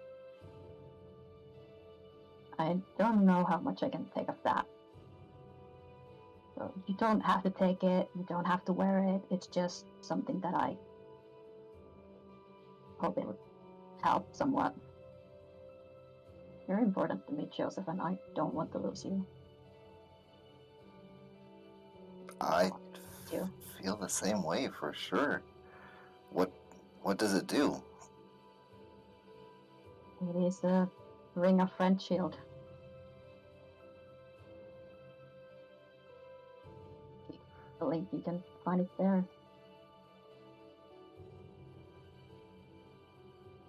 I don't know how much I can take of that. So you don't have to take it, you don't have to wear it, it's just something that I hope it would help somewhat. You're important to me, Joseph, and I don't want to lose you.
I
You.
feel the same way for sure. What does it do?
It is a ring of friend shield. The link, you can find it there.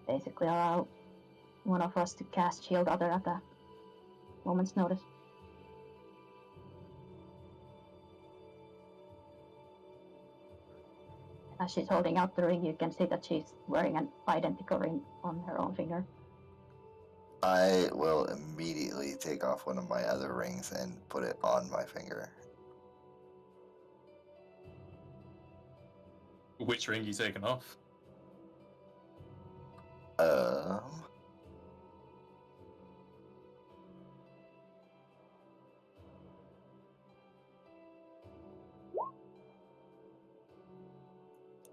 Basically allow one of us to cast shield other at a moment's notice. As she's holding out the ring, you can see that she's wearing an identical ring on her own finger.
I will immediately take off one of my other rings and put it on my finger.
Which ring you taking off?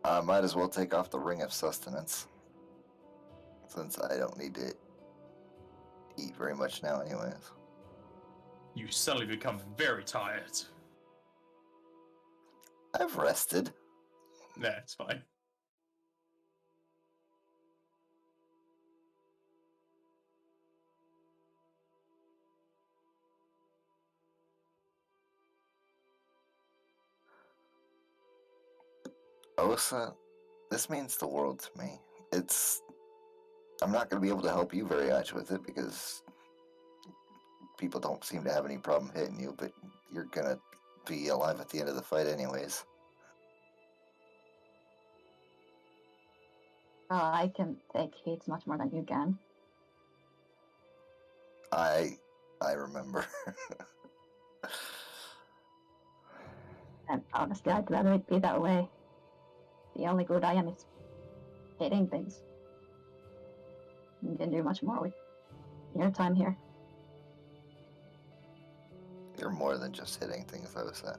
I might as well take off the ring of sustenance, since I don't need to eat very much now anyways.
You suddenly become very tired.
I've rested.
Nah, it's fine.
Osa, this means the world to me. I'm not going to be able to help you very much with it because people don't seem to have any problem hitting you, but you're going to be alive at the end of the fight anyways.
I can take hits much more than you can.
I remember.
And honestly, I'd rather it be that way. The only good I am is hitting things. You can do much more with your time here.
You're more than just hitting things, Osa.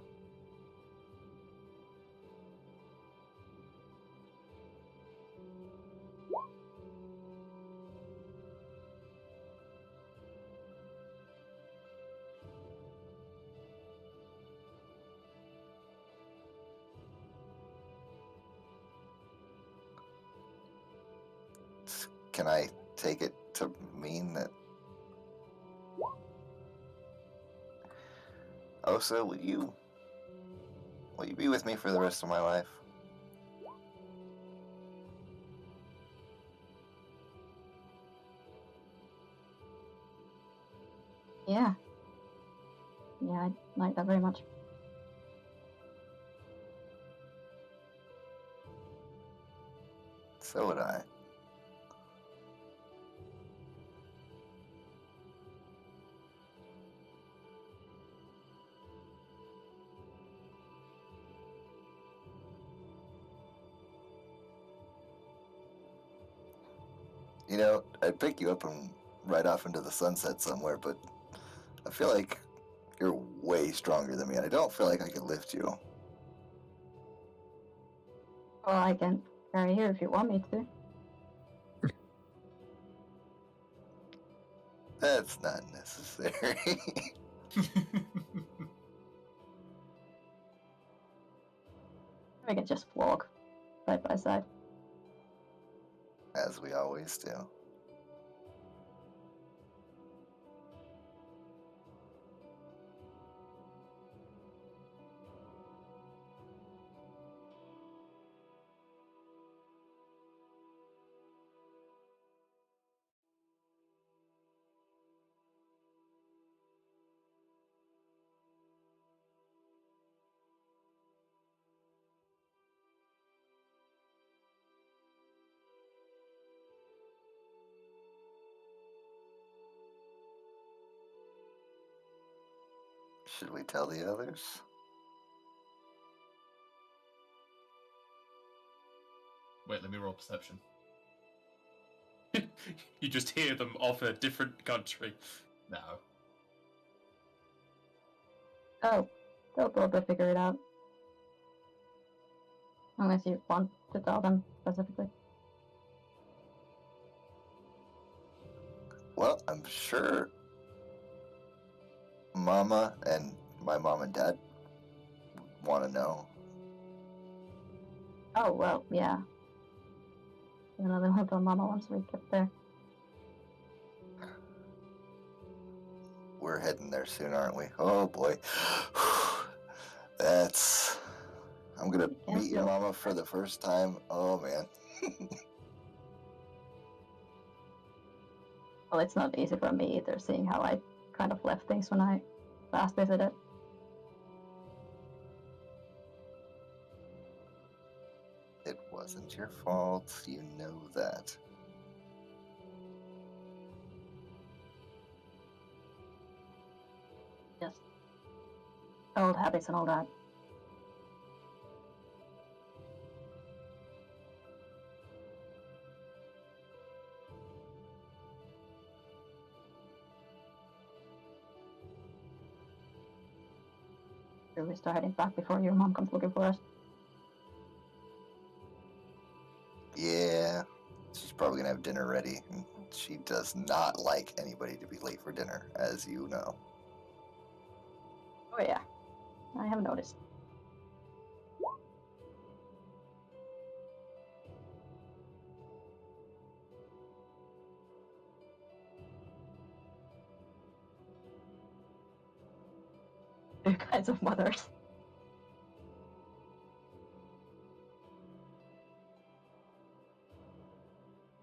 Can I take it to mean that... Osa, will you be with me for the rest of my life?
Yeah. Yeah, I like that very much.
So would I. You know, I'd pick you up and ride off into the sunset somewhere, but I feel like you're way stronger than me, and I don't feel like I could lift you.
Well, I can carry you if you want me to.
That's not necessary.
We can just walk side by side.
As we always do. Should we tell the others?
Wait, let me roll perception.
You just hear them off a different country.
No.
Oh, they'll probably figure it out. Unless you want to tell them specifically.
Well, I'm sure Mama and my mom and dad want to know.
Oh, well, yeah. You know, they'll tell Mama once we get there.
We're heading there soon, aren't we? Oh boy. I'm gonna
Yeah,
meet your
so-
mama for the first time. Oh man.
Well, it's not easy for me either, seeing how I kind of left things when I last visited.
It wasn't your fault. You know that.
Just old habits and all that. Should we start heading back before your mom comes looking for us?
Yeah. She's probably gonna have dinner ready. And she does not like anybody to be late for dinner, as you know.
Oh yeah, I have noticed. Two kinds of mothers.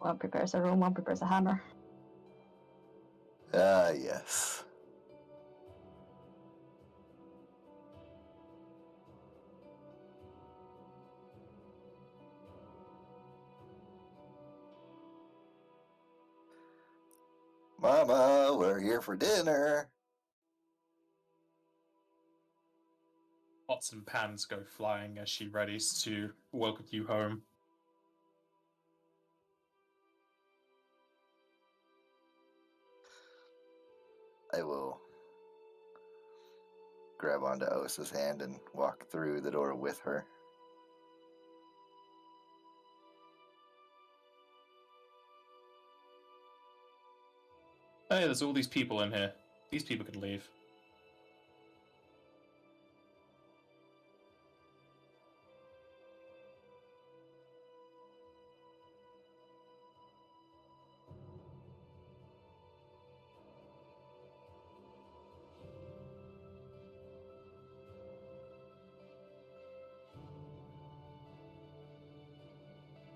One prepares a room, one prepares a hammer.
Ah, yes. Mama, we're here for dinner.
Pots and pans go flying as she readies to welcome you home.
I will grab onto Osa's hand and walk through the door with her.
Hey, there's all these people in here. These people can leave.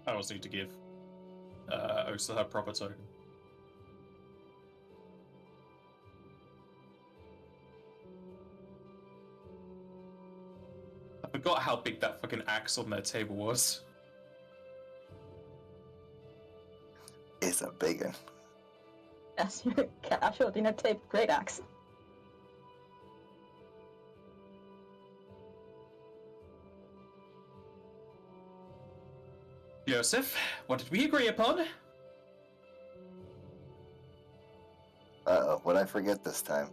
I also need to give Osa her proper token. I forgot how big that fucking axe on their table was.
It's a big one.
Yes, your casual dinner taped great axe.
Joseph, what did we agree upon?
What'd I forget this time?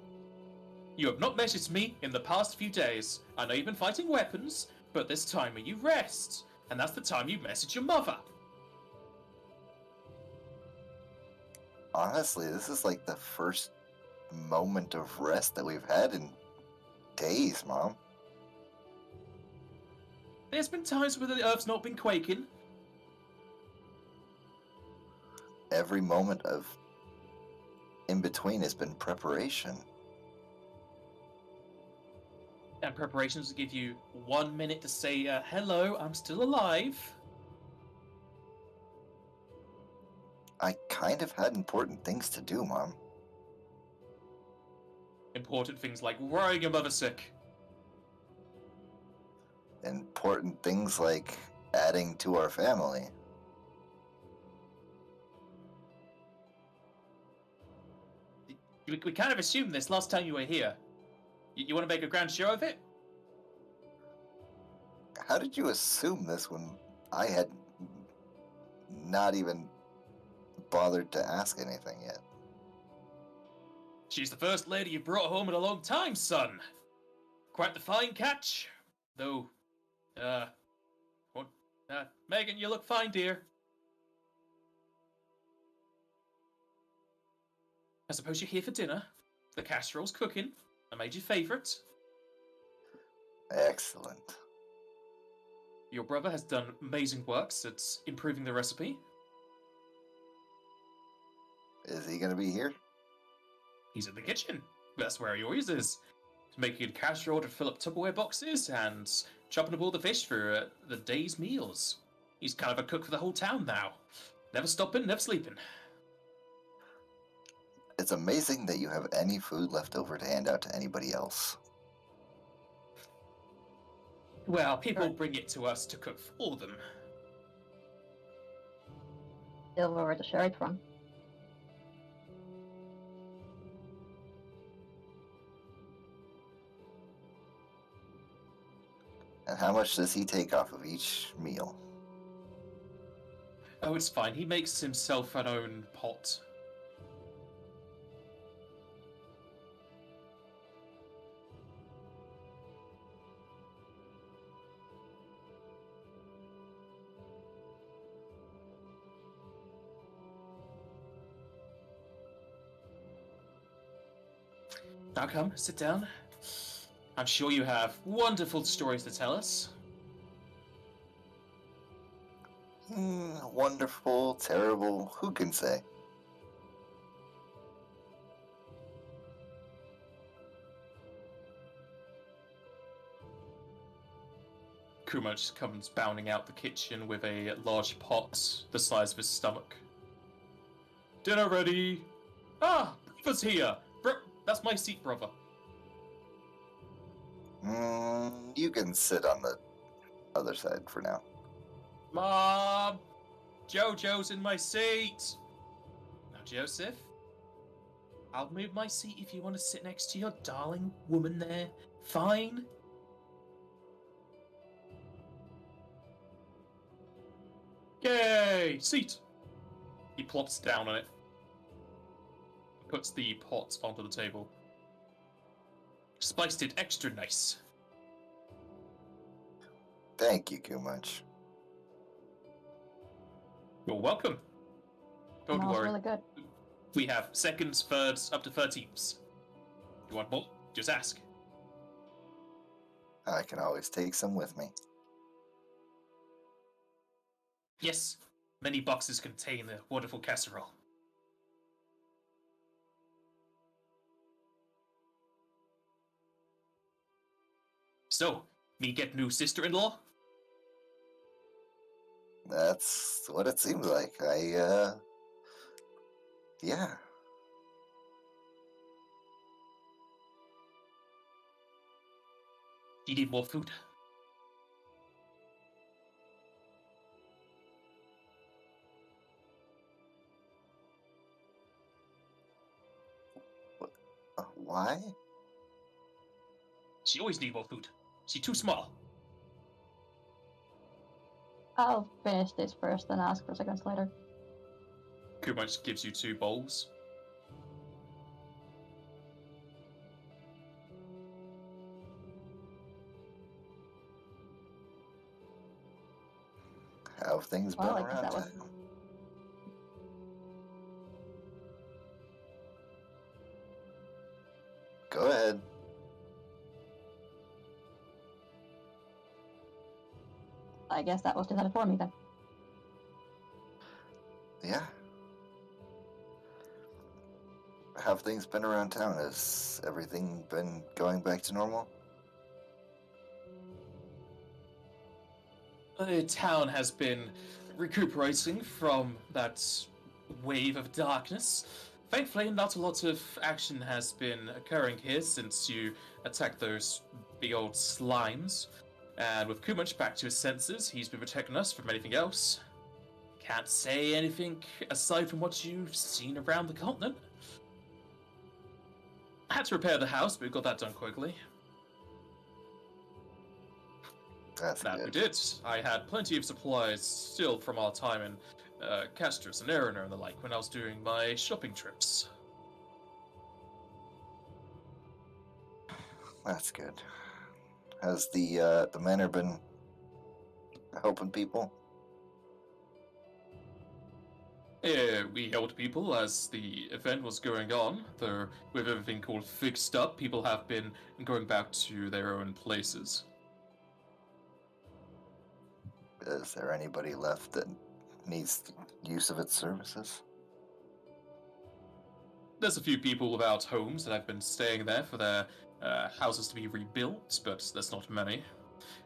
You have not messaged me in the past few days. I know you've been fighting weapons, but this time you rest. And that's the time you message your mother.
Honestly, this is like the first moment of rest that we've had in days, Mom.
There's been times where the earth's not been quaking.
Every moment of in between has been preparation.
And preparations to give you 1 minute to say, hello, I'm still alive.
I kind of had important things to do, Mom.
Important things like worrying your mother sick.
Important things like adding to our family.
We kind of assumed this last time you were here. You want to make a grand show of it?
How did you assume this when I had not even bothered to ask anything yet?
She's the first lady you brought home in a long time, son. Quite the fine catch. Though, Megan, you look fine, dear. I suppose you're here for dinner. The casserole's cooking. I made your favourite.
Excellent.
Your brother has done amazing works at improving the recipe.
Is he gonna be here?
He's in the kitchen. That's where he always is. Making a casserole to fill up Tupperware boxes and chopping up all the fish for the day's meals. He's kind of a cook for the whole town now. Never stopping, never sleeping.
It's amazing that you have any food left over to hand out to anybody else.
Well, people bring it to us to cook for them.
Silver where to share it from.
And how much does he take off of each meal?
Oh, it's fine. He makes himself an own pot. Now come, sit down. I'm sure you have wonderful stories to tell us.
Wonderful, terrible, who can say?
Kuma just comes bounding out the kitchen with a large pot the size of his stomach. Dinner ready! Ah, brother's here! That's my seat, brother.
You can sit on the other side for now.
Mom! Jojo's in my seat! Now, Joseph, I'll move my seat if you want to sit next to your darling woman there. Fine? Yay! Seat! He plops down on it. Puts the pot onto the table. Spiced it extra nice.
Thank you, Kumach.
You're welcome. Don't
Smells
worry.
really good.
We have seconds, thirds, up to 13s. You want more? Just ask.
I can always take some with me.
Yes, many boxes contain the wonderful casserole. So, me get new sister-in-law?
That's what it seems like. Yeah.
You need more food.
Why?
She always need more food. She too small.
I'll finish this first and ask for seconds later.
Kuma just gives you 2 bowls.
How have things
Well,
been
I guess
around
that was.
town? Go ahead.
I guess that was decided for me then.
Yeah. How have things been around town? Has everything been going back to normal?
The town has been recuperating from that wave of darkness. Thankfully, not a lot of action has been occurring here since you attacked those big old slimes. And with Kumach back to his senses, he's been protecting us from anything else. Can't say anything aside from what you've seen around the continent. I had to repair the house, but we got that done quickly.
That's
That we
good.
did. I had plenty of supplies still from our time in Castros and Erina and the like when I was doing my shopping trips.
That's good. Has the manor been helping people?
Yeah, we helped people as the event was going on. With everything called fixed up, people have been going back to their own places.
Is there anybody left that needs use of its services?
There's a few people without homes that have been staying there for their houses to be rebuilt, but there's not many.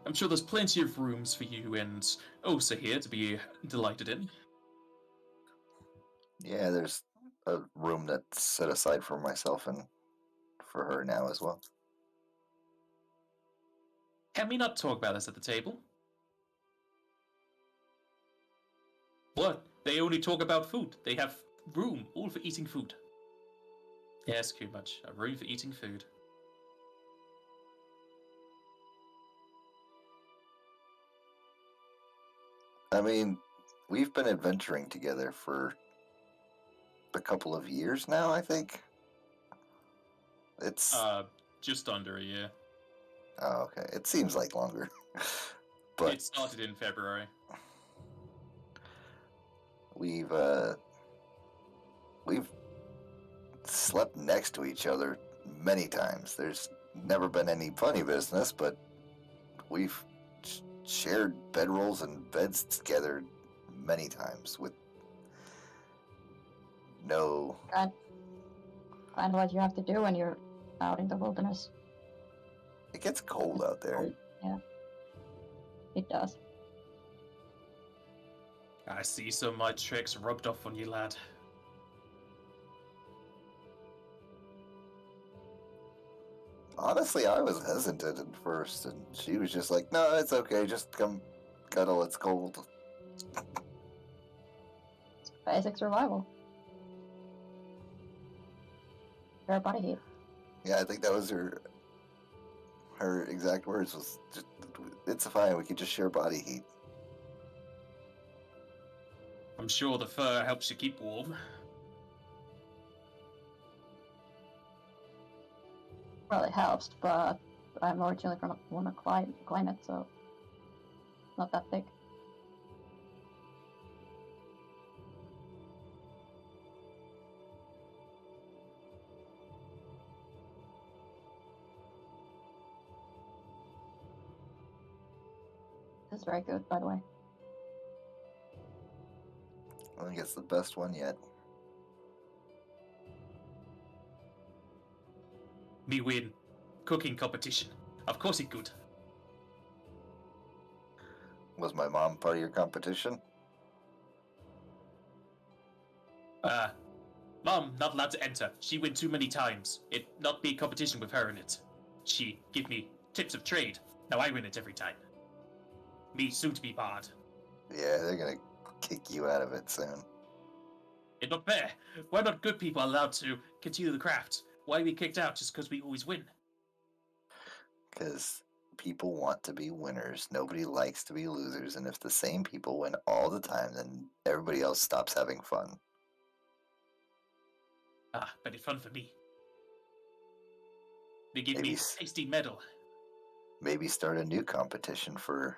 I'm sure there's plenty of rooms for you and Osa here to be delighted in.
Yeah, there's a room that's set aside for myself and for her now as well.
Can we not talk about this at the table? What? They only talk about food. They have room all for eating food. Yes, Kumach, a room for eating food.
I mean, we've been adventuring together for a couple of years now, I think. It's
Just under a year.
oh, okay. It seems like longer. But
It started in February.
we've slept next to each other many times. There's never been any funny business, but we've shared bedrolls and beds together many times with no.
Kind of what you have to do when you're out in the wilderness.
It gets cold out there.
Yeah, it does.
I see some of my tricks rubbed off on you, lad.
Honestly, I was hesitant at first, and she was just like, "No, it's okay. Just come cuddle. It's cold."
It's basic survival. Your body heat.
Yeah, I think that was her exact words. Was just, "It's fine. We can just share body heat."
I'm sure the fur helps you keep warm.
Well, it helps, but I'm originally from a warmer climate, so not that thick. That's very good, by the way.
I think it's the best one yet.
Me win. Cooking competition. Of course it could.
Was my mom part of your competition?
Mom, not allowed to enter. She win too many times. It not be competition with her in it. She give me tips of trade. Now I win it every time. Me soon to be barred.
Yeah, they're gonna kick you out of it soon.
It's not fair. Why not good people allowed to continue the craft? Why are we kicked out just because we always win?
Because people want to be winners. Nobody likes to be losers, and if the same people win all the time, then everybody else stops having fun.
But it's fun for me. They give
Maybe
me a tasty medal.
Maybe start a new competition for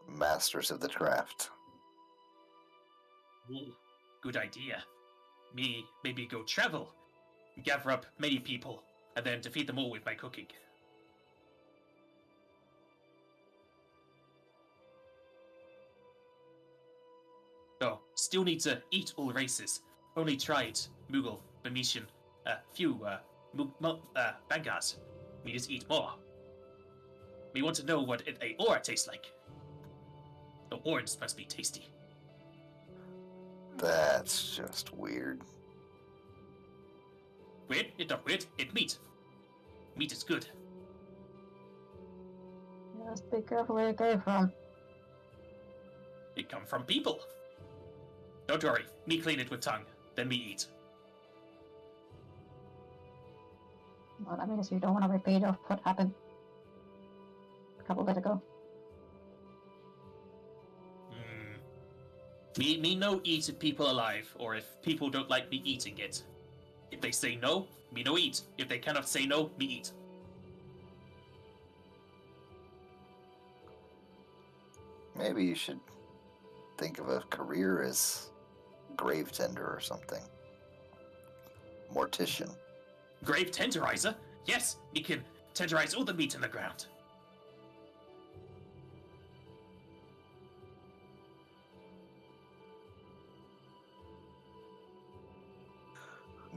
masters of the craft.
Ooh, good idea. Maybe go travel, gather up many people, and then defeat them all with my cooking. Oh, still need to eat all races. Only tried Mughal, Venetian, few Bangars. We just eat more. We want to know what a aura tastes like. The orange must be tasty.
That's just weird.
Weird? It's not weird. It's meat. Meat is good.
Just be careful where you came from.
It come from people. Don't worry. Me clean it with tongue. Then me eat.
Well, that means you don't want to repeat of what happened a couple days ago.
Me no eat people alive, or if people don't like me eating it. If they say no, me no eat. If they cannot say no, me eat.
Maybe you should think of a career as grave tender or something. Mortician.
Grave tenderizer? Yes, me can tenderize all the meat in the ground.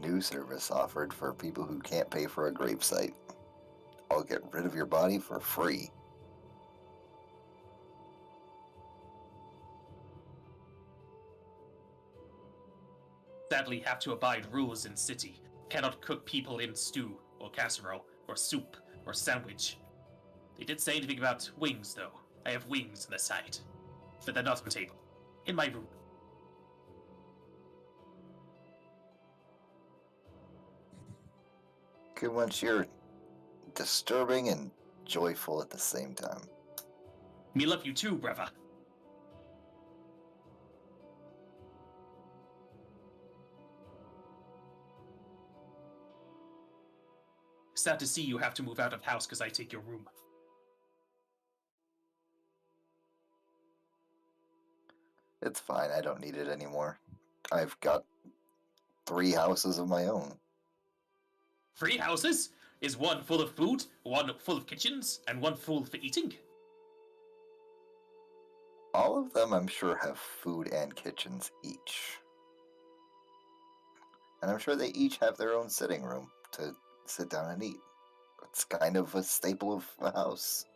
New service offered for people who can't pay for a gravesite. I'll get rid of your body for free.
Sadly, have to abide rules in city. Cannot cook people in stew, or casserole, or soup, or sandwich. They did say anything about wings, though. I have wings on the side. But they're not on the table. In my room.
Good once you're disturbing and joyful at the same time.
Me love you too, brother. Sad to see you have to move out of house because I take your room.
It's fine, I don't need it anymore. I've got 3 houses of my own.
3 houses? Is one full of food, one full of kitchens, and one full for eating?
All of them, I'm sure, have food and kitchens each. And I'm sure they each have their own sitting room to sit down and eat. It's kind of a staple of a house.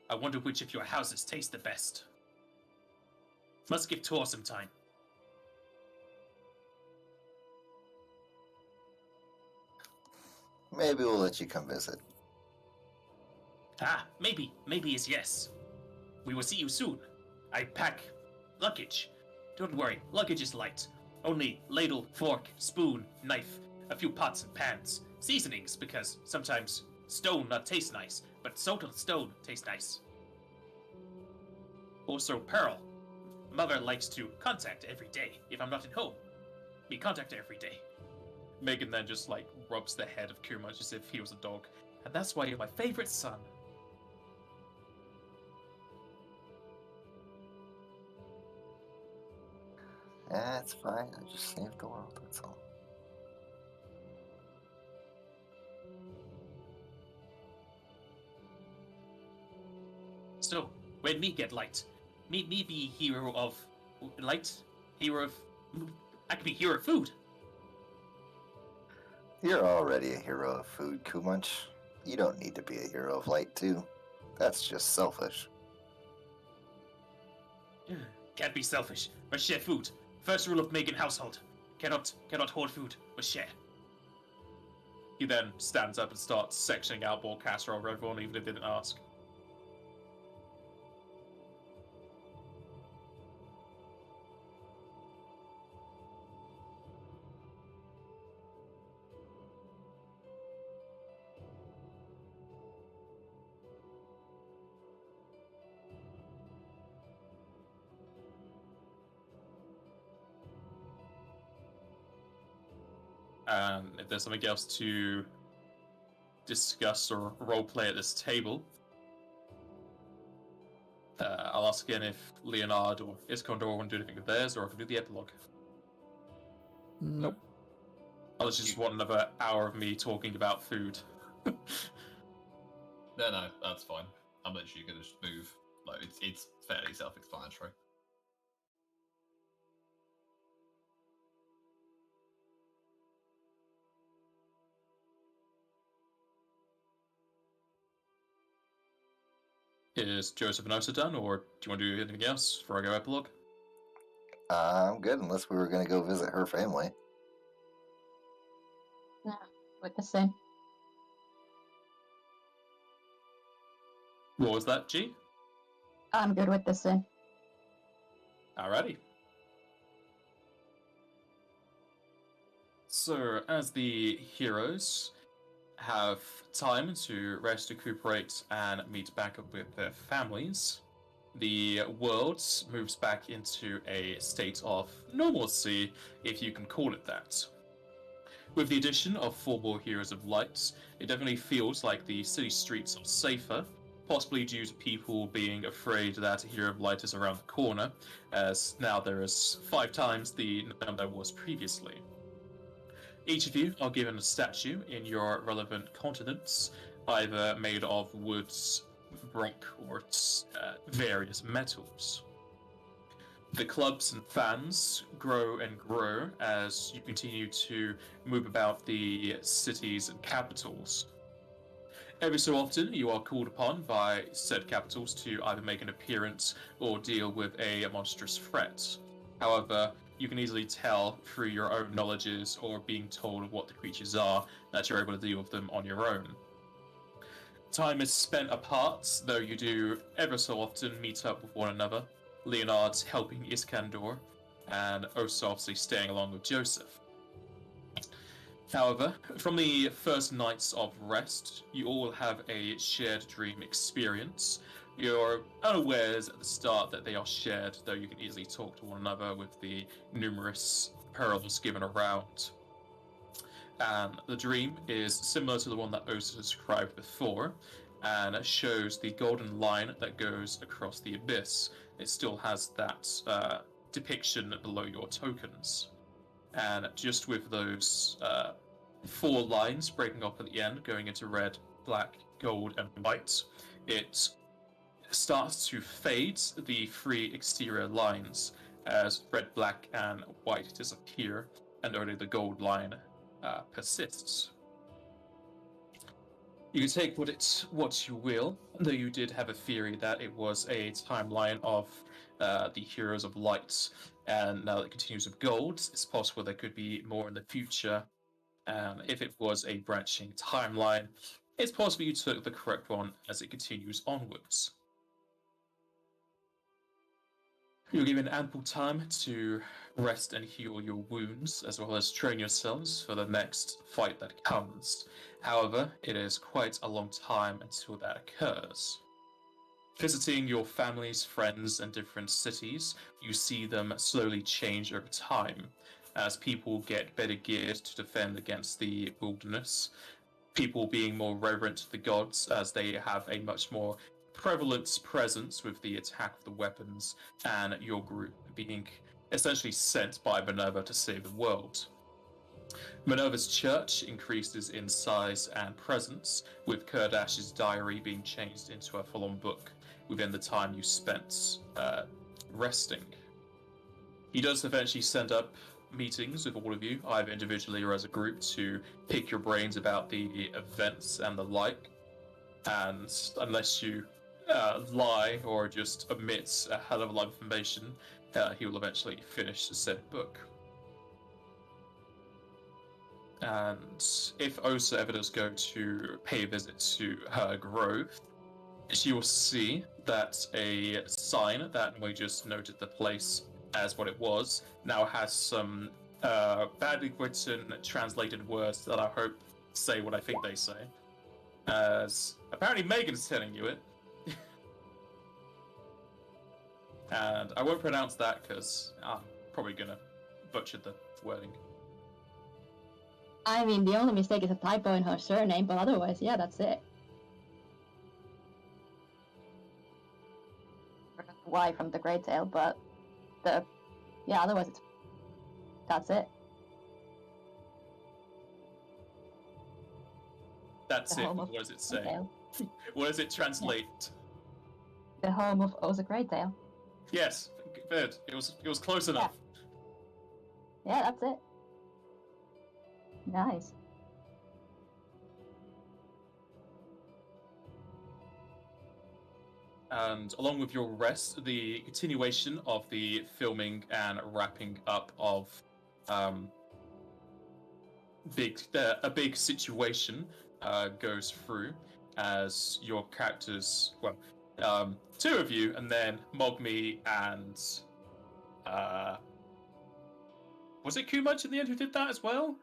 I wonder which of your houses taste the best. Must give tour some time.
Maybe we'll let you come visit.
Ah, maybe is yes. We will see you soon. I pack luggage. Don't worry, luggage is light. Only ladle, fork, spoon, knife, a few pots and pans. Seasonings, because sometimes stone not taste nice, but salt on stone tastes nice. Also, Pearl. Mother likes to contact every day if I'm not at home. We contact her every day. Megan then just rubs the head of Kurmaj as if he was a dog. And that's why you're my favorite son.
It's fine, I just saved the world, that's all.
So, when me get light, me be hero of light, hero of... I could be hero of food.
You're already a hero of food, Kumunch. You don't need to be a hero of light, too. That's just selfish.
Can't be selfish, but share food. First rule of Megan household. Cannot hoard food, but share. He then stands up and starts sectioning out more casserole for everyone, even if they didn't ask. If there's something else to discuss or roleplay at this table, I'll ask again if Leonard or Iskandar want to do anything with theirs, or I can do the epilogue.
Nope.
I'll just want another hour of me talking about food.
No, that's fine. I'm literally going to just move. Like, it's fairly self-explanatory.
Is Joseph and Osa done, or do you want to do anything else before I go epilogue?
I'm good, unless we were going to go visit her family.
Yeah, with the same.
What was that, G?
I'm good with the same.
Alrighty. So, as the heroes have time to rest, recuperate, and meet back up with their families, the world moves back into a state of normalcy, if you can call it that. With the addition of 4 more Heroes of Light, it definitely feels like the city streets are safer, possibly due to people being afraid that a Hero of Light is around the corner, as now there is 5 times the number there was previously. Each of you are given a statue in your relevant continents, either made of woods, rock, or various metals. The clubs and fans grow and grow as you continue to move about the cities and capitals. Every so often, you are called upon by said capitals to either make an appearance or deal with a monstrous threat. However, you can easily tell through your own knowledges or being told of what the creatures are that you're able to deal with them on your own. Time is spent apart, though you do ever so often meet up with one another. Leonard's helping Iskandar, and Osa obviously staying along with Joseph. However, from the first nights of rest, you all have a shared dream experience. You're unawares at the start that they are shared, though you can easily talk to one another with the numerous pearls given around. And the dream is similar to the one that Osa described before, and shows the golden line that goes across the abyss. It still has that depiction below your tokens. And just with those 4 lines breaking off at the end, going into red, black, gold, and white, it starts to fade the 3 exterior lines as red, black, and white disappear, and only the gold line persists. You can take what you will, though you did have a theory that it was a timeline of the Heroes of Light, and now that it continues with gold, it's possible there could be more in the future. If it was a branching timeline, it's possible you took the correct one as it continues onwards. You're given ample time to rest and heal your wounds, as well as train yourselves for the next fight that comes. However, it is quite a long time until that occurs. Visiting your families, friends, and different cities, you see them slowly change over time, as people get better geared to defend against the wilderness, people being more reverent to the gods as they have a much more prevalent presence with the attack of the weapons, and your group being essentially sent by Minerva to save the world. Minerva's church increases in size and presence, with Kurdash's diary being changed into a full-on book within the time you spent resting. He does eventually send up meetings with all of you, either individually or as a group, to pick your brains about the events and the like. And unless you lie or just omit a hell of a lot of information, he will eventually finish the said book. And if Osa ever does go to pay a visit to her grove, she will see that a sign that we just noted the place as what it was now has some badly written translated words that I hope say what I think they say. As apparently Megan's telling you it. And I won't pronounce that because I'm probably gonna butcher the wording.
I mean, the only mistake is a typo in her surname, but otherwise, yeah, that's it. Y from the Grey Tail, but otherwise that's it.
That's
The
it.
home
What
of
does it
Grey
say?
Tail.
What does it translate?
The home of Oza Grey Tail.
Yes, good. It was close enough.
Yeah, that's it. Nice.
And along with your rest, the continuation of the filming and wrapping up of a big situation goes through as your characters, two of you, and then Mogmi and was it Kumaj in the end who did that as well?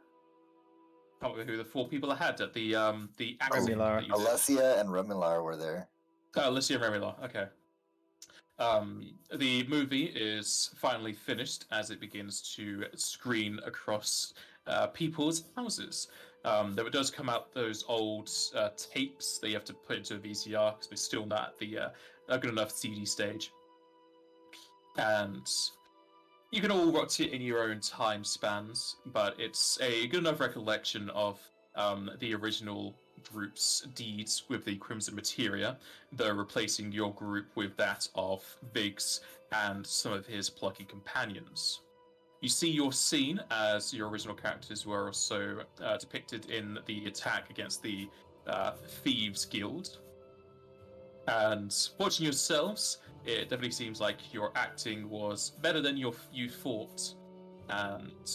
I can't remember who the four people I had at the accident
Remular.
that you did.
Alessia and Remilar were there.
Alicia Remila, okay. The movie is finally finished as it begins to screen across people's houses. Though it does come out those old tapes that you have to put into a VCR because we're still not at the good enough CD stage. And you can all watch it in your own time spans, but it's a good enough recollection of the original group's deeds with the Crimson Materia, though replacing your group with that of Viggs and some of his plucky companions. You see your scene as your original characters were also depicted in the attack against the Thieves Guild. And watching yourselves, it definitely seems like your acting was better than you thought. And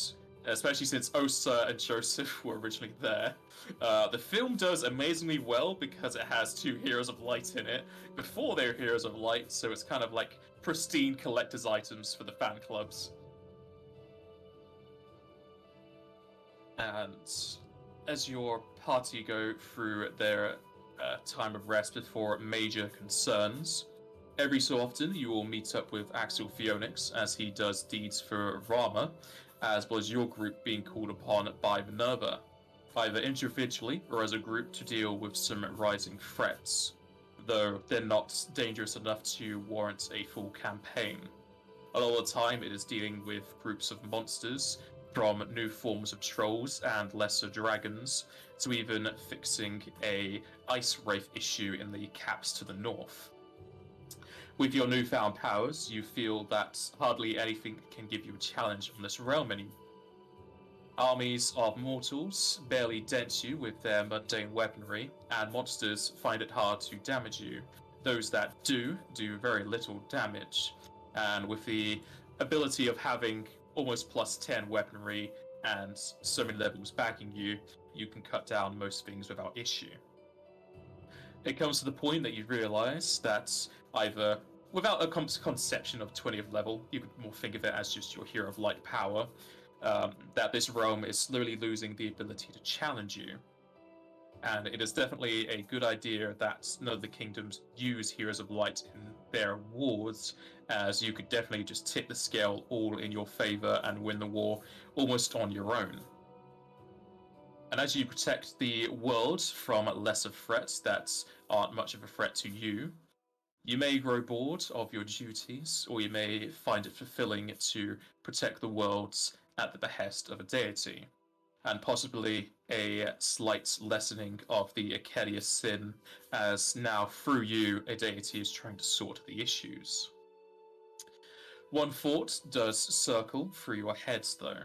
especially since Osa and Joseph were originally there. The film does amazingly well because it has two Heroes of Light in it before they were Heroes of Light, so it's kind of like pristine collector's items for the fan clubs. And as your party go through their time of rest before major concerns, every so often you will meet up with Axel Phoenix as he does deeds for Rama, as well as your group being called upon by Minerva, either individually or as a group to deal with some rising threats, though they're not dangerous enough to warrant a full campaign. A lot of the time it is dealing with groups of monsters, from new forms of trolls and lesser dragons, to even fixing a ice wraith issue in the caps to the north. With your newfound powers, you feel that hardly anything can give you a challenge on this realm anymore. Armies of mortals barely dent you with their mundane weaponry, and monsters find it hard to damage you. Those that do very little damage, and with the ability of having almost plus 10 weaponry and so many levels backing you, you can cut down most things without issue. It comes to the point that you realize that either without a conception of 20th level, you could more think of it as just your Hero of Light power, that this realm is slowly losing the ability to challenge you. And it is definitely a good idea that none of the kingdoms use Heroes of Light in their wars, as you could definitely just tip the scale all in your favor and win the war almost on your own. And as you protect the world from lesser threats that aren't much of a threat to you, you may grow bored of your duties, or you may find it fulfilling to protect the worlds at the behest of a deity, and possibly a slight lessening of the Acadia sin, as now through you a deity is trying to sort the issues. One thought does circle through your heads, though.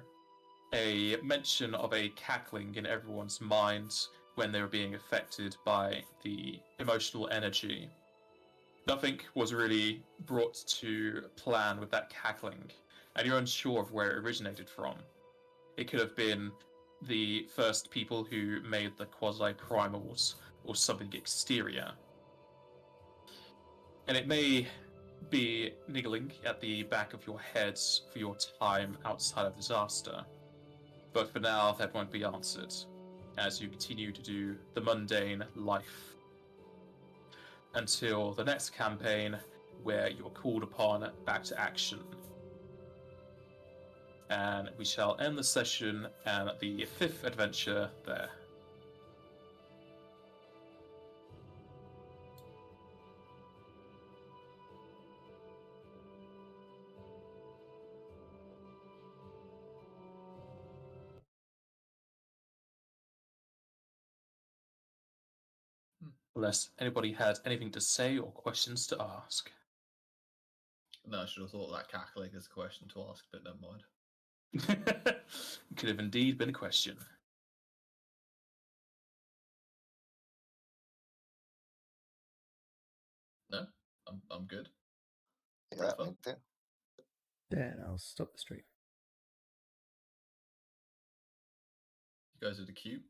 A mention of a cackling in everyone's minds when they were being affected by the emotional energy. Nothing was really brought to plan with that cackling, and you're unsure of where it originated from. It could have been the first people who made the quasi-primals, or something exterior. And it may be niggling at the back of your heads for your time outside of disaster. But for now, that won't be answered, as you continue to do the mundane life. Until the next campaign, where you're called upon back to action. And we shall end the session and the 5th adventure there. Unless anybody had anything to say or questions to ask.
No, I should have thought of that cackling as a question to ask, but never mind.
Could have indeed been a question.
No, I'm good.
Yeah,
Pretty fun.
me too.
Then I'll stop the stream.
You guys are the cube.